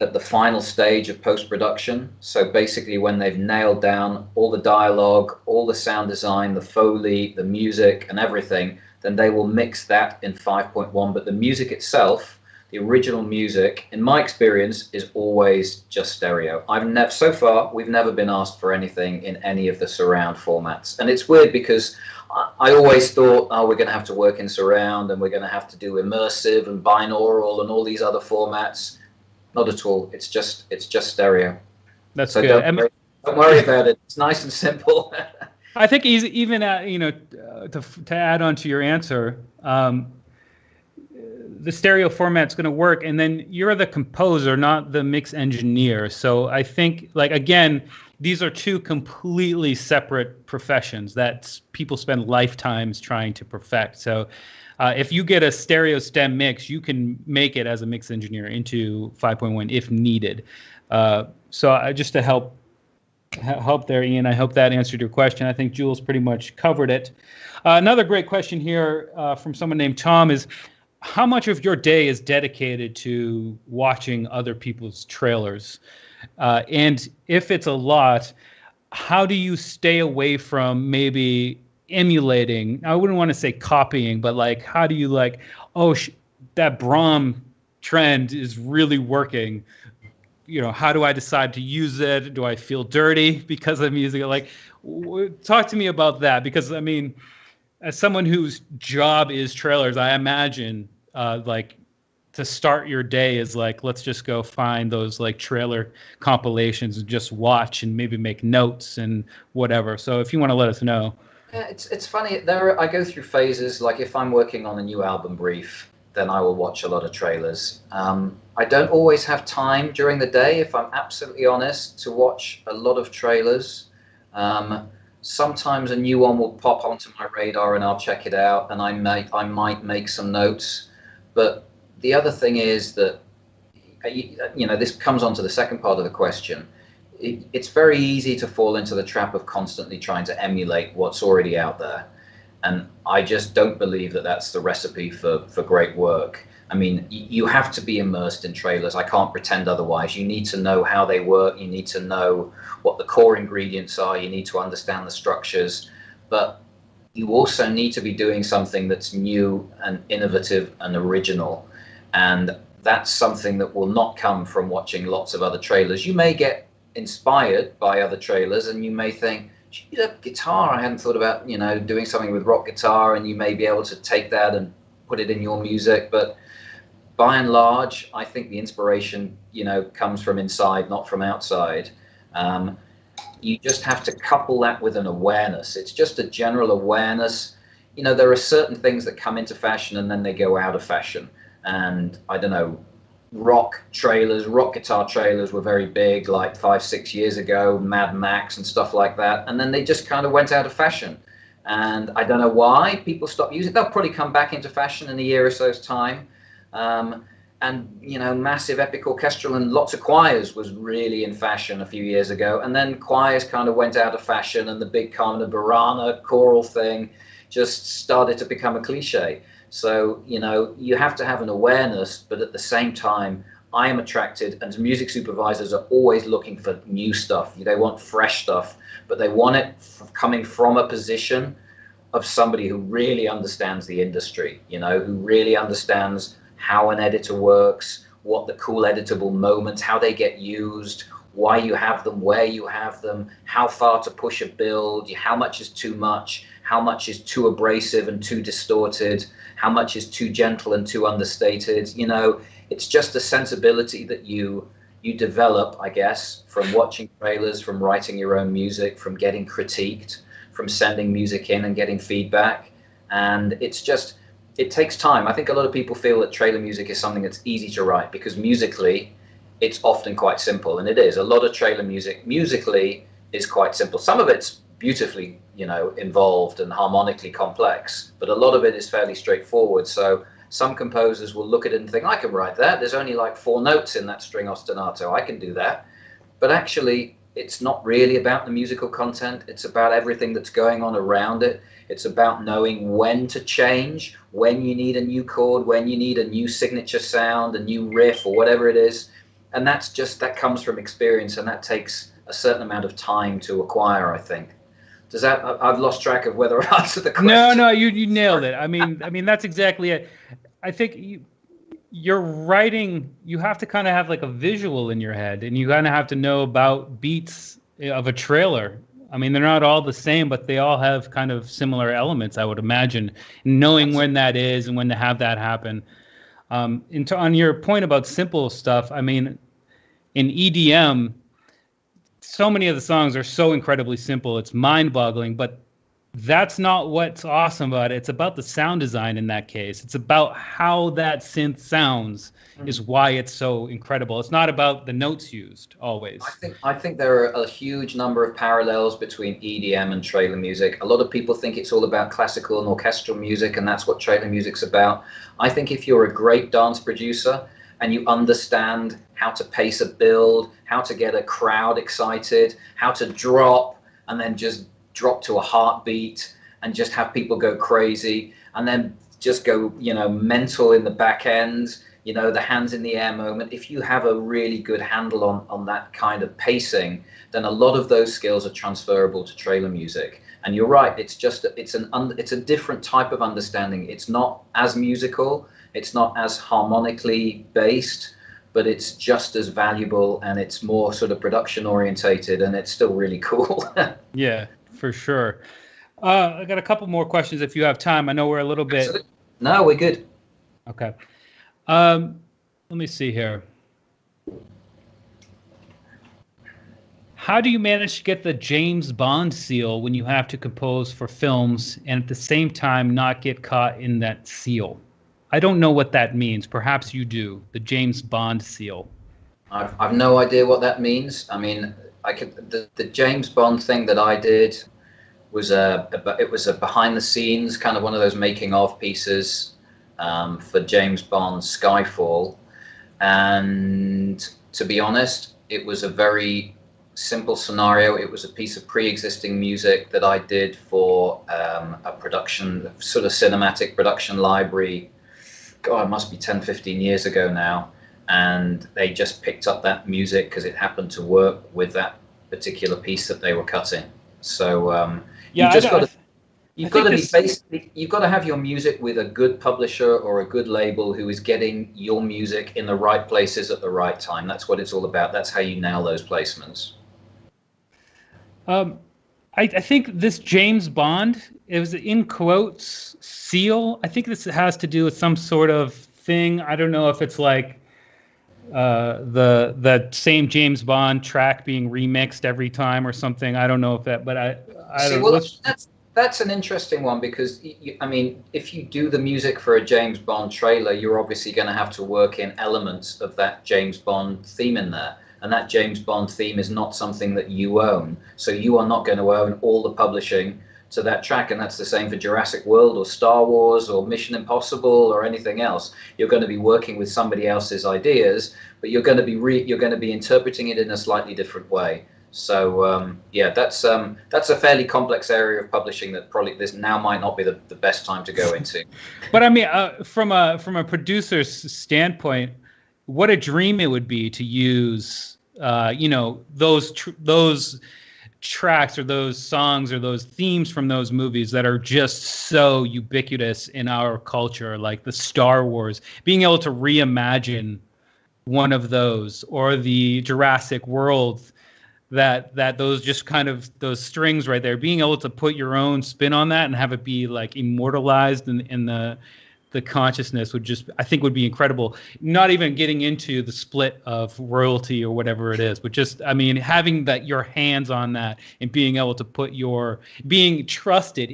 at the final stage of post-production. So basically when they've nailed down all the dialogue, all the sound design, the Foley, the music and everything, then they will mix that in 5.1. But the music itself, the original music, in my experience, is always just stereo. So far, we've never been asked for anything in any of the surround formats. And it's weird because I always thought, oh, we're going to have to work in surround, and we're going to have to do immersive and binaural and all these other formats. Not at all. It's just stereo. That's so good. Don't worry about it. It's nice and simple. I think even you know, to add on to your answer, the stereo format's going to work, and then you're the composer, not the mix engineer. So I think, like, again, these are two completely separate professions that people spend lifetimes trying to perfect. So if you get a stereo stem mix, you can make it as a mix engineer into 5.1 if needed. So just to help there, Ian, I hope that answered your question. I think Jules pretty much covered it. Another great question here from someone named Tom is, how much of your day is dedicated to watching other people's trailers? And if it's a lot, how do you stay away from maybe emulating? I wouldn't want to say copying, but like, how do you like, oh, that Brom trend is really working. You know, how do I decide to use it? Do I feel dirty because I'm using it? Like, talk to me about that, because I mean, as someone whose job is trailers, I imagine like to start your day is like, let's just go find those like trailer compilations and just watch and maybe make notes and whatever. So if you want to let us know. Yeah, it's funny. I go through phases. Like if I'm working on a new album brief, then I will watch a lot of trailers. I don't always have time during the day, if I'm absolutely honest, to watch a lot of trailers. Sometimes a new one will pop onto my radar and I'll check it out, and I might make some notes. But the other thing is that, you know, this comes on to the second part of the question. It's very easy to fall into the trap of constantly trying to emulate what's already out there. And I just don't believe that that's the recipe for great work. I mean, you have to be immersed in trailers. I can't pretend otherwise. You need to know how they work. You need to know what the core ingredients are. You need to understand the structures. But you also need to be doing something that's new and innovative and original. And that's something that will not come from watching lots of other trailers. You may get inspired by other trailers, and you may think, geez, that guitar, I hadn't thought about, you know, doing something with rock guitar, and you may be able to take that and put it in your music. But by and large, I think the inspiration, you know, comes from inside, not from outside. You just have to couple that with an awareness. It's just a general awareness. You know, there are certain things that come into fashion and then they go out of fashion. And I don't know, rock guitar trailers were very big like 5-6 years ago, Mad Max and stuff like that. And then they just kind of went out of fashion. And I don't know why people stopped using it. They'll probably come back into fashion in a year or so's time. And, you know, massive epic orchestral and lots of choirs was really in fashion a few years ago. And then choirs kind of went out of fashion, and the big kind of Barana choral thing just started to become a cliche. So, you have to have an awareness, but at the same time, I am attracted, and music supervisors are always looking for new stuff. They want fresh stuff, but they want it coming from a position of somebody who really understands the industry, who really understands how an editor works, what the cool editable moments, how they get used, why you have them, where you have them, how far to push a build, how much is too much, how much is too abrasive and too distorted, how much is too gentle and too understated. It's just a sensibility that you develop, I guess, from watching trailers, from writing your own music, from getting critiqued, from sending music in and getting feedback. And it takes time. I think a lot of people feel that trailer music is something that's easy to write because musically it's often quite simple, and it is. A lot of trailer music musically is quite simple. Some of it's beautifully, involved and harmonically complex, but a lot of it is fairly straightforward. So some composers will look at it and think, I can write that. There's only like 4 notes in that string ostinato. I can do that. But actually, it's not really about the musical content. It's about everything that's going on around it. It's about knowing when to change, when you need a new chord, when you need a new signature sound, a new riff, or whatever it is. And that comes from experience, and that takes a certain amount of time to acquire, I think. I've lost track of whether I answered the question. No, you nailed it. I mean, that's exactly it. I think you're writing, you have to kind of have like a visual in your head, and you kind of have to know about beats of a trailer. I mean, they're not all the same, but they all have kind of similar elements, I would imagine. Knowing when that is and when to have that happen. On your point about simple stuff, I mean, in EDM, so many of the songs are so incredibly simple. It's mind-boggling, but that's not what's awesome about it. It's about the sound design in that case. It's about how that synth sounds is why it's so incredible. It's not about the notes used always. I think there are a huge number of parallels between EDM and trailer music. A lot of people think it's all about classical and orchestral music, and that's what trailer music's about. I think if you're a great dance producer and you understand how to pace a build, how to get a crowd excited, how to drop and then just drop to a heartbeat and just have people go crazy, and then just go, mental in the back end, the hands in the air moment. If you have a really good handle on that kind of pacing, then a lot of those skills are transferable to trailer music. And you're right, it's a different type of understanding. It's not as musical, it's not as harmonically based, but it's just as valuable, and it's more sort of production orientated, and it's still really cool. Yeah, for sure. I got a couple more questions if you have time. I know we're a little bit... No, we're good. Okay. Let me see here. How do you manage to get the James Bond seal when you have to compose for films and at the same time not get caught in that seal? I don't know what that means. Perhaps you do. The James Bond seal. I've no idea what that means. I mean, the James Bond thing that I did was it was a behind the scenes kind of one of those making of pieces for James Bond's Skyfall, and to be honest, it was a very simple scenario. It was a piece of pre-existing music that I did for a production, sort of cinematic production library. God, it must be 10, 15 years ago now. And they just picked up that music because it happened to work with that particular piece that they were cutting. So you've got to have your music with a good publisher or a good label who is getting your music in the right places at the right time. That's what it's all about. That's how you nail those placements. I think this James Bond, it was in quotes, seal. I think this has to do with some sort of thing. I don't know if it's like the same James Bond track being remixed every time or something. I don't know if that, but I don't know. That's an interesting one because, I mean, if you do the music for a James Bond trailer, you're obviously going to have to work in elements of that James Bond theme in there. And that James Bond theme is not something that you own. So you are not going to own all the publishing to that track. And that's the same for Jurassic World or Star Wars or Mission Impossible or anything else. You're going to be working with somebody else's ideas, but you're going to be interpreting it in a slightly different way. So yeah, that's a fairly complex area of publishing that probably this now might not be the best time to go into. But I mean, from a producer's standpoint, what a dream it would be to use, those tracks or those songs or those themes from those movies that are just so ubiquitous in our culture, like the Star Wars, being able to reimagine one of those, or the Jurassic World, that those just kind of those strings right there, being able to put your own spin on that and have it be like immortalized in the consciousness would just, I think, would be incredible. Not even getting into the split of royalty or whatever it is, but just, I mean, having that your hands on that and being able to put being entrusted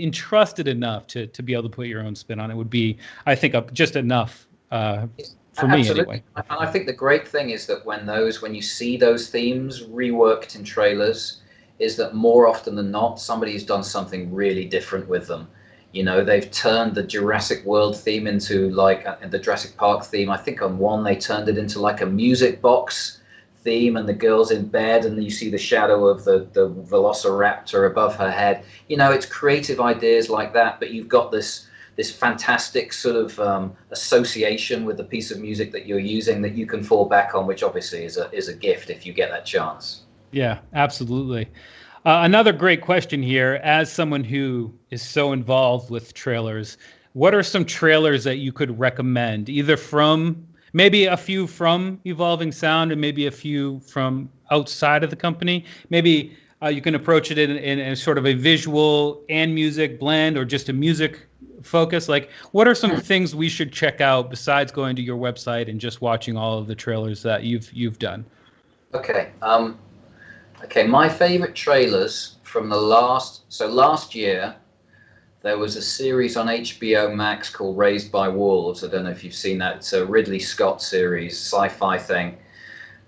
enough to be able to put your own spin on it would be, I think, just enough for me anyway. And I think the great thing is that when you see those themes reworked in trailers, is that more often than not, somebody's done something really different with them. They've turned the Jurassic World theme into like the Jurassic Park theme. I think on one they turned it into like a music box theme, and the girl's in bed, and you see the shadow of the Velociraptor above her head. It's creative ideas like that, but you've got this fantastic sort of association with the piece of music that you're using that you can fall back on, which obviously is a gift if you get that chance. Yeah, absolutely. Another great question here. As someone who is so involved with trailers, what are some trailers that you could recommend, either maybe a few from Evolving Sound and maybe a few from outside of the company? Maybe you can approach it in a sort of a visual and music blend, or just a music focus. Like, what are some things we should check out besides going to your website and just watching all of the trailers that you've done? Okay. My favorite trailers from last year, there was a series on HBO Max called Raised by Wolves. I don't know if you've seen that. It's a Ridley Scott series, sci-fi thing.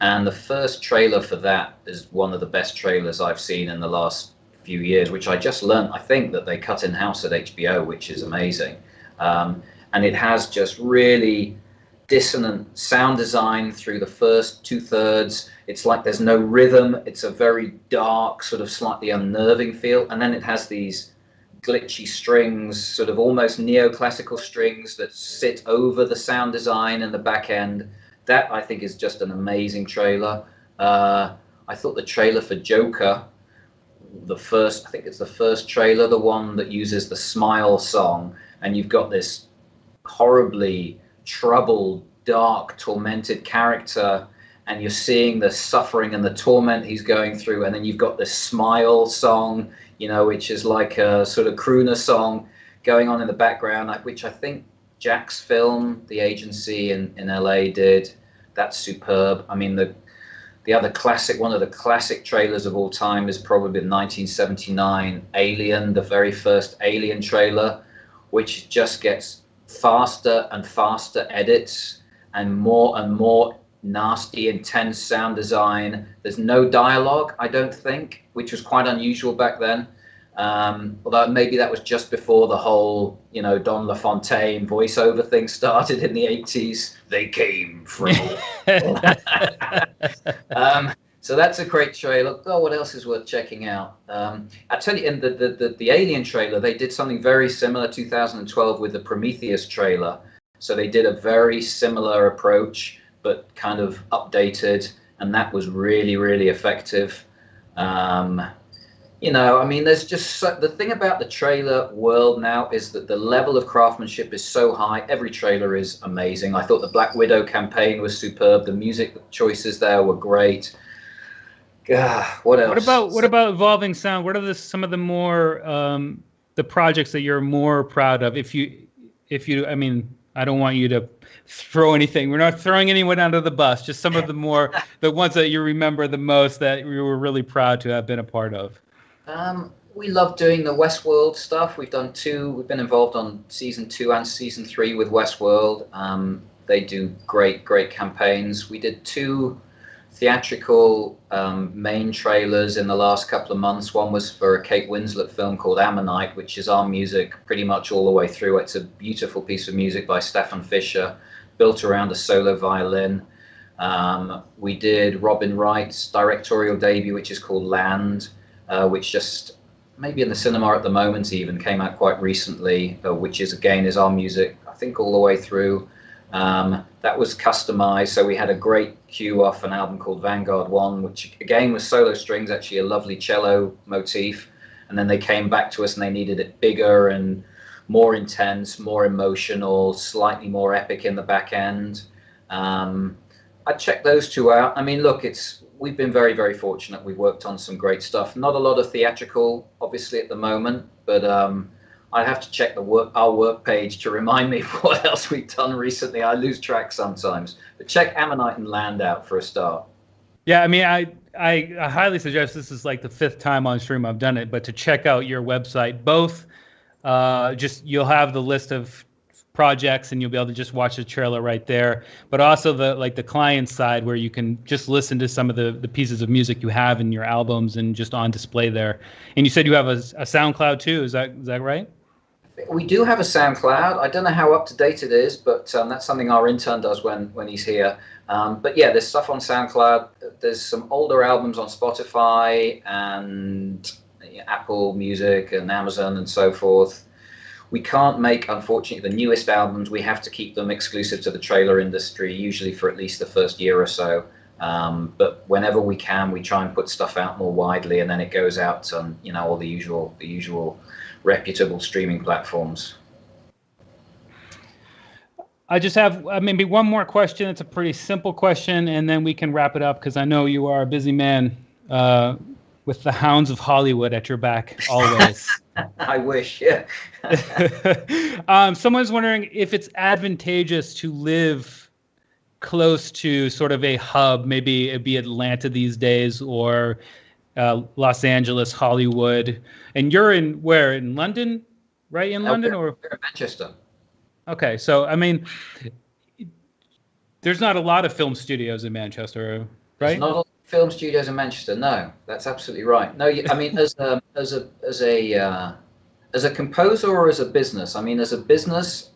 And the first trailer for that is one of the best trailers I've seen in the last few years, which I just learned, I think, that they cut in-house at HBO, which is amazing. And it has just really dissonant sound design through the first 2/3. It's like there's no rhythm. It's a very dark, sort of slightly unnerving feel. And then it has these glitchy strings, sort of almost neoclassical strings that sit over the sound design in the back end. That, I think, is just an amazing trailer. I thought the trailer for Joker, I think it's the first trailer, the one that uses the Smile song, and you've got this horribly troubled, dark, tormented character, and you're seeing the suffering and the torment he's going through, and then you've got this Smile song, which is like a sort of crooner song going on in the background, which I think Jack's film, The Agency in LA, did. That's superb. I mean, the other classic, one of the classic trailers of all time, is probably the 1979 Alien, the very first Alien trailer, which just gets faster and faster edits and more nasty, intense sound design. There's no dialogue, I don't think, which was quite unusual back then. Although maybe that was just before the whole, Don LaFontaine voiceover thing started in the 80s. They came from. So that's a great trailer. Oh, what else is worth checking out? I tell you, in the Alien trailer, they did something very similar 2012 with the Prometheus trailer. So they did a very similar approach, but kind of updated, and that was really, really effective. There's just the thing about the trailer world now is that the level of craftsmanship is so high. Every trailer is amazing. I thought the Black Widow campaign was superb. The music choices there were great. What else? What about Evolving Sound? What are some of the more the projects that you're more proud of? If you, I mean, I don't want you to throw anything. We're not throwing anyone under the bus. Just some of the ones that you remember the most that you were really proud to have been a part of. We love doing the Westworld stuff. We've done two. We've been involved on season 2 and season 3 with Westworld. They do great campaigns. We did 2 theatrical main trailers in the last couple of months. One was for a Kate Winslet film called Ammonite, which is our music pretty much all the way through. It's a beautiful piece of music by Stefan Fischer, built around a solo violin. We did Robin Wright's directorial debut, which is called Land, which just maybe in the cinema at the moment even came out quite recently, which is again is our music, I think all the way through. That was customized, so we had a great cue off an album called Vanguard 1, which again was solo strings, actually a lovely cello motif, and then they came back to us and they needed it bigger and more intense, more emotional, slightly more epic in the back end. I checked those two out. I mean, look, we've been very, very fortunate. We've worked on some great stuff. Not a lot of theatrical, obviously, at the moment, but I have to check our work page to remind me what else we've done recently. I lose track sometimes. But check Ammonite and Land out for a start. Yeah, I mean, I highly suggest, this is like the 5th time on stream I've done it, but to check out your website, both just you'll have the list of projects and you'll be able to just watch the trailer right there, but also the client side where you can just listen to some of the pieces of music you have in your albums and just on display there. And you said you have a SoundCloud too, is that right? We do have a SoundCloud. I don't know how up to date it is, but that's something our intern does when he's here. But yeah, there's stuff on SoundCloud. There's some older albums on Spotify and Apple Music and Amazon and so forth. We can't make, unfortunately, the newest albums. We have to keep them exclusive to the trailer industry, usually for at least the first year or so. But whenever we can, we try and put stuff out more widely, and then it goes out on all the usual reputable streaming platforms. I just have maybe one more question. It's a pretty simple question, and then we can wrap it up because I know you are a busy man with the hounds of Hollywood at your back always. I wish, yeah. Someone's wondering if it's advantageous to live close to sort of a hub, maybe it'd be Atlanta these days or Los Angeles, Hollywood. And you're in where? In London? Right, in London? We're or in Manchester. Okay, so I mean, there's not a lot of film studios in Manchester, right? There's not a lot of film studios in Manchester. No, that's absolutely right. No, I mean, as a composer or as a business, I mean, as a business,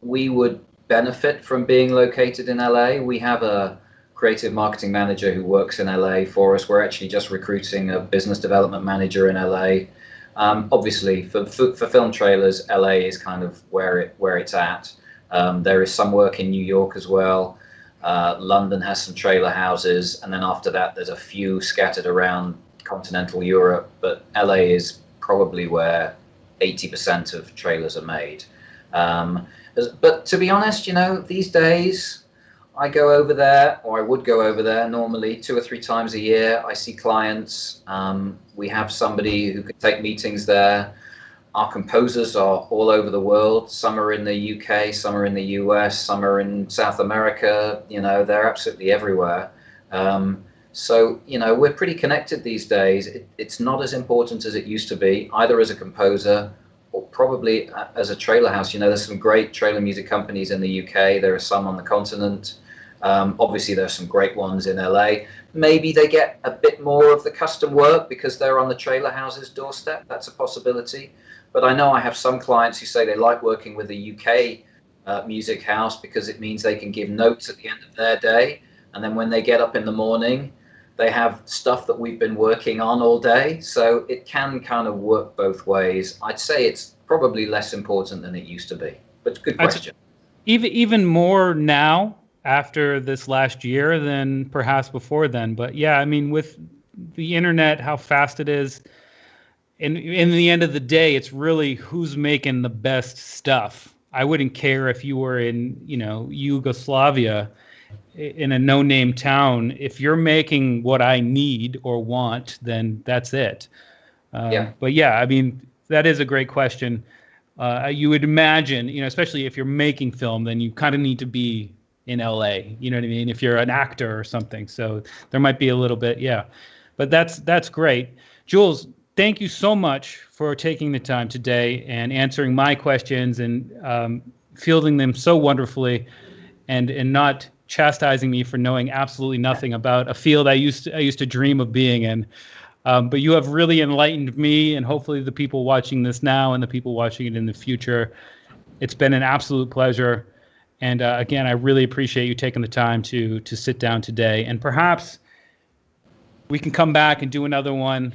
we would benefit from being located in LA. We have a creative marketing manager who works in LA for us. We're actually just recruiting a business development manager in LA. Obviously, for film trailers, LA is kind of where it's at. There is some work in New York as well. London has some trailer houses, and then after that, there's a few scattered around continental Europe. But LA is probably where 80% of trailers are made. But to be honest, these days, I go over there, or I would go over there normally 2 or 3 times a year. I see clients. We have somebody who could take meetings there. Our composers are all over the world. Some are in the UK, some are in the US, some are in South America. They're absolutely everywhere. So, we're pretty connected these days. It's not as important as it used to be, either as a composer or probably as a trailer house. There's some great trailer music companies in the UK. There are some on the continent. Obviously, there's some great ones in LA. Maybe they get a bit more of the custom work because they're on the trailer house's doorstep. That's a possibility. But I know I have some clients who say they like working with a UK music house because it means they can give notes at the end of their day. And then when they get up in the morning, they have stuff that we've been working on all day. So it can kind of work both ways. I'd say it's probably less important than it used to be. But good question. Even more now after this last year than perhaps before then. But yeah, I mean, with the internet, how fast it is, and in the end of the day, it's really who's making the best stuff. I wouldn't care if you were in, Yugoslavia, in a no-name town. If you're making what I need or want, then that's it. Yeah. But yeah, I mean, that is a great question. You would imagine, especially if you're making film, then you kind of need to be in LA. You know what I mean? If you're an actor or something. So there might be a little bit, yeah. But that's great. Jules, thank you so much for taking the time today and answering my questions and fielding them so wonderfully, and not chastising me for knowing absolutely nothing about a field I used to dream of being in. But you have really enlightened me, and hopefully the people watching this now and the people watching it in the future. It's been an absolute pleasure. And again, I really appreciate you taking the time to sit down today. And perhaps we can come back and do another one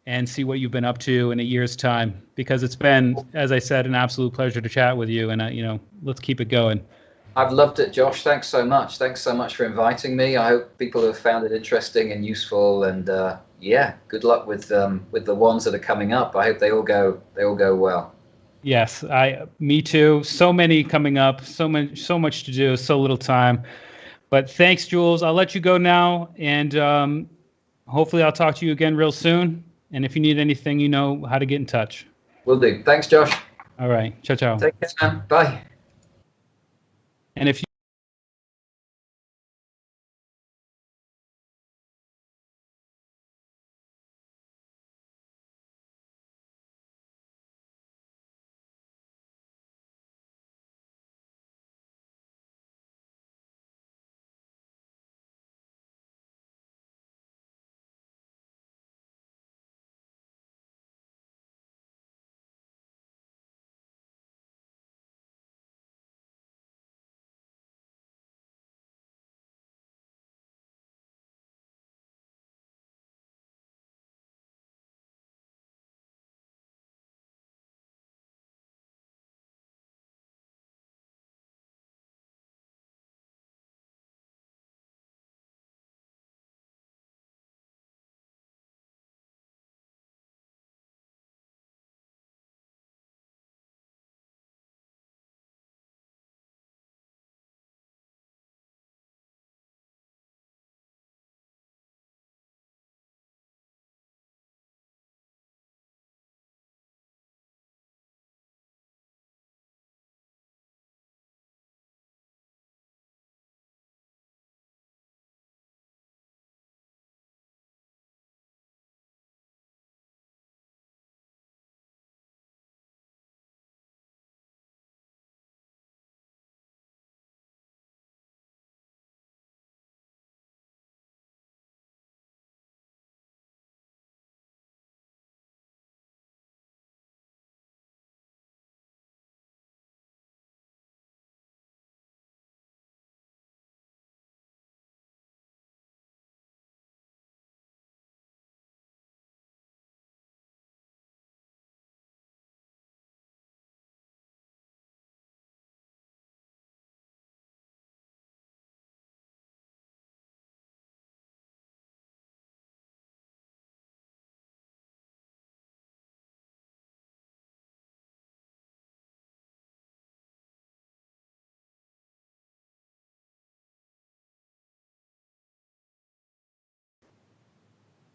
and see what you've been up to in a year's time, because it's been, as I said, an absolute pleasure to chat with you. And let's keep it going. I've loved it, Josh. Thanks so much. Thanks so much for inviting me. I hope people have found it interesting and useful. And yeah, good luck with the ones that are coming up. I hope they all go well. Yes, me too. So many coming up. So much to do. So little time. But thanks, Jules. I'll let you go now, and hopefully I'll talk to you again real soon. And if you need anything, you know how to get in touch. Will do. Thanks, Josh. All right. Ciao, ciao. Take care, man. Bye. And if you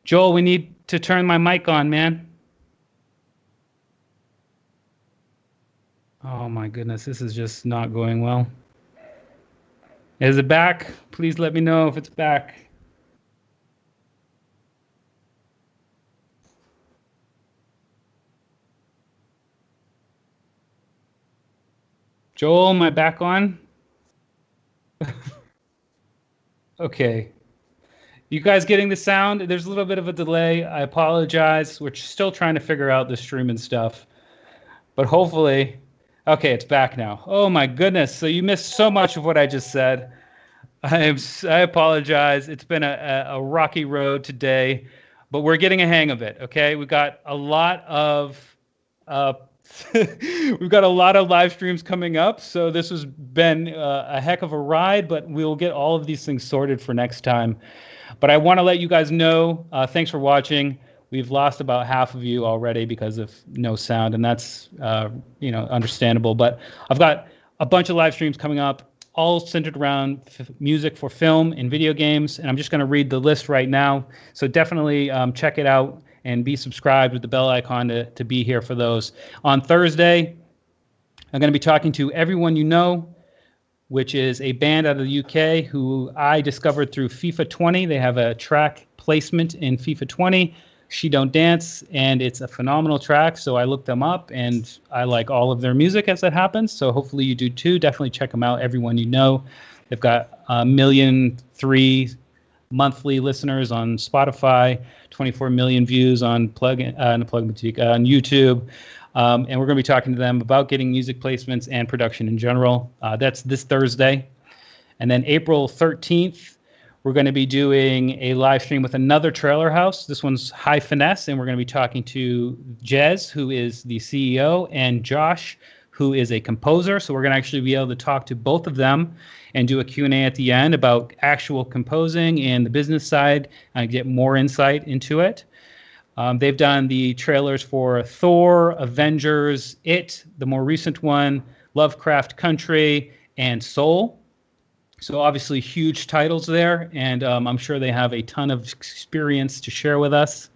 Joel, we need to turn my mic on, man. Oh my goodness, this is just not going well. Is it back? Please let me know if it's back. Joel, am I back on? Okay. You guys getting the sound? There's a little bit of a delay. I apologize. We're still trying to figure out the streaming stuff. But hopefully, okay, it's back now. Oh my goodness. So you missed so much of what I just said. I apologize. It's been a rocky road today, but we're getting a hang of it. Okay. We got a lot of we've got a lot of live streams coming up. So this has been a heck of a ride, but we'll get all of these things sorted for next time. But I want to let you guys know, thanks for watching. We've lost about half of you already because of no sound, and that's understandable. But I've got a bunch of live streams coming up, all centered around music for film and video games, and I'm just going to read the list right now. So definitely check it out and be subscribed with the bell icon to be here for those. On Thursday, I'm going to be talking to Everyone You Know, which is a band out of the UK who I discovered through FIFA 20. They have a track placement in FIFA 20, She Don't Dance, and it's a phenomenal track. So I looked them up, and I like all of their music as it happens. So hopefully you do too. Definitely check them out, Everyone You Know. They've got 1,000,003 monthly listeners on Spotify, 24 million views on on YouTube. And we're going to be talking to them about getting music placements and production in general. That's this Thursday. And then April 13th, we're going to be doing a live stream with another trailer house. This one's High Finesse, and we're going to be talking to Jez, who is the CEO, and Josh, who is a composer. So we're going to actually be able to talk to both of them and do a Q&A at the end about actual composing and the business side and get more insight into it. They've done the trailers for Thor, Avengers, It, the more recent one, Lovecraft Country, and Soul. So obviously huge titles there, and I'm sure they have a ton of experience to share with us.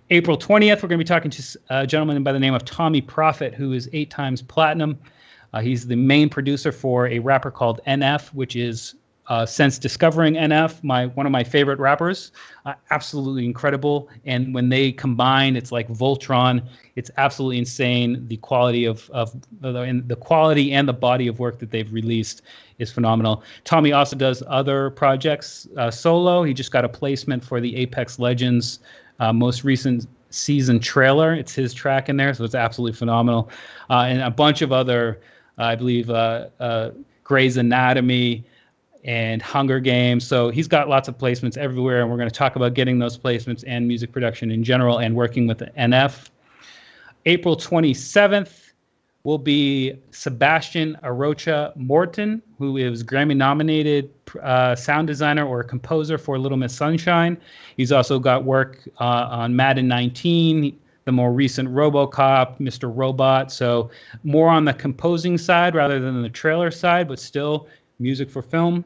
April 20th, we're going to be talking to a gentleman by the name of Tommy Prophet, who is 8 times platinum. He's the main producer for a rapper called NF, which is, since discovering NF, one of my favorite rappers. Absolutely incredible. And when they combine, it's like Voltron. It's absolutely insane. The quality the quality and the body of work that they've released is phenomenal. Tommy also does other projects solo. He just got a placement for the Apex Legends most recent season trailer. It's his track in there, so it's absolutely phenomenal. And a bunch of other, I believe, Grey's Anatomy and Hunger Games. So he's got lots of placements everywhere, and we're going to talk about getting those placements and music production in general and working with the NF. April 27th will be Sebastian Arocha Morton, who is Grammy-nominated sound designer or composer for Little Miss Sunshine. He's also got work on Madden 19, the more recent RoboCop, Mr. Robot. So more on the composing side rather than the trailer side, but still music for film.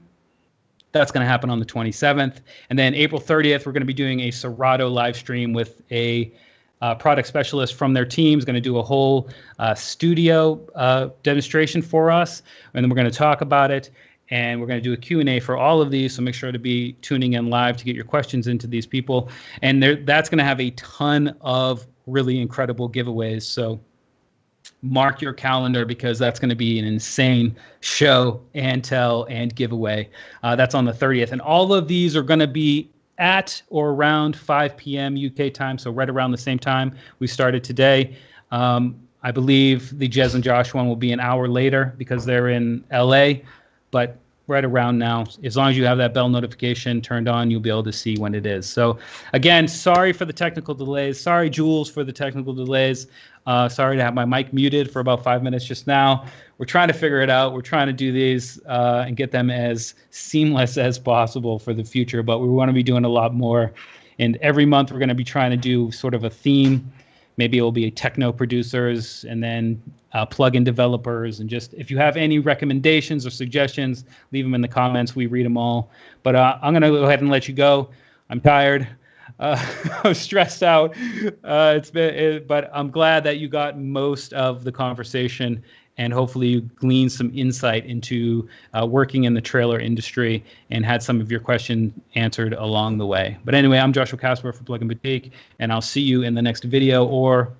That's going to happen on the 27th. And then April 30th, we're going to be doing a Serato live stream with a product specialist from their team. Is going to do a whole studio demonstration for us. And then we're going to talk about it. And we're going to do a Q&A for all of these. So make sure to be tuning in live to get your questions into these people. And that's going to have a ton of really incredible giveaways. So mark your calendar, because that's going to be an insane show and tell and giveaway. That's on the 30th. And all of these are going to be at or around 5 p.m. UK time, so right around the same time we started today. I believe the Jez and Josh one will be an hour later because they're in LA, but right around now, as long as you have that bell notification turned on, you'll be able to see when it is. So again, sorry for the technical delays. Sorry, Jules, for the technical delays. Sorry to have my mic muted for about 5 minutes just now. We're trying to figure it out. We're trying to do these and get them as seamless as possible for the future, but we want to be doing a lot more. And every month we're going to be trying to do sort of a theme. Maybe it will be techno producers and then plugin developers. And just if you have any recommendations or suggestions, leave them in the comments. We read them all. But I'm going to go ahead and let you go. I'm tired. I'm stressed out. But I'm glad that you got most of the conversation, and hopefully you gleaned some insight into working in the trailer industry and had some of your questions answered along the way. But anyway, I'm Joshua Casper for Plugin Boutique, and I'll see you in the next video or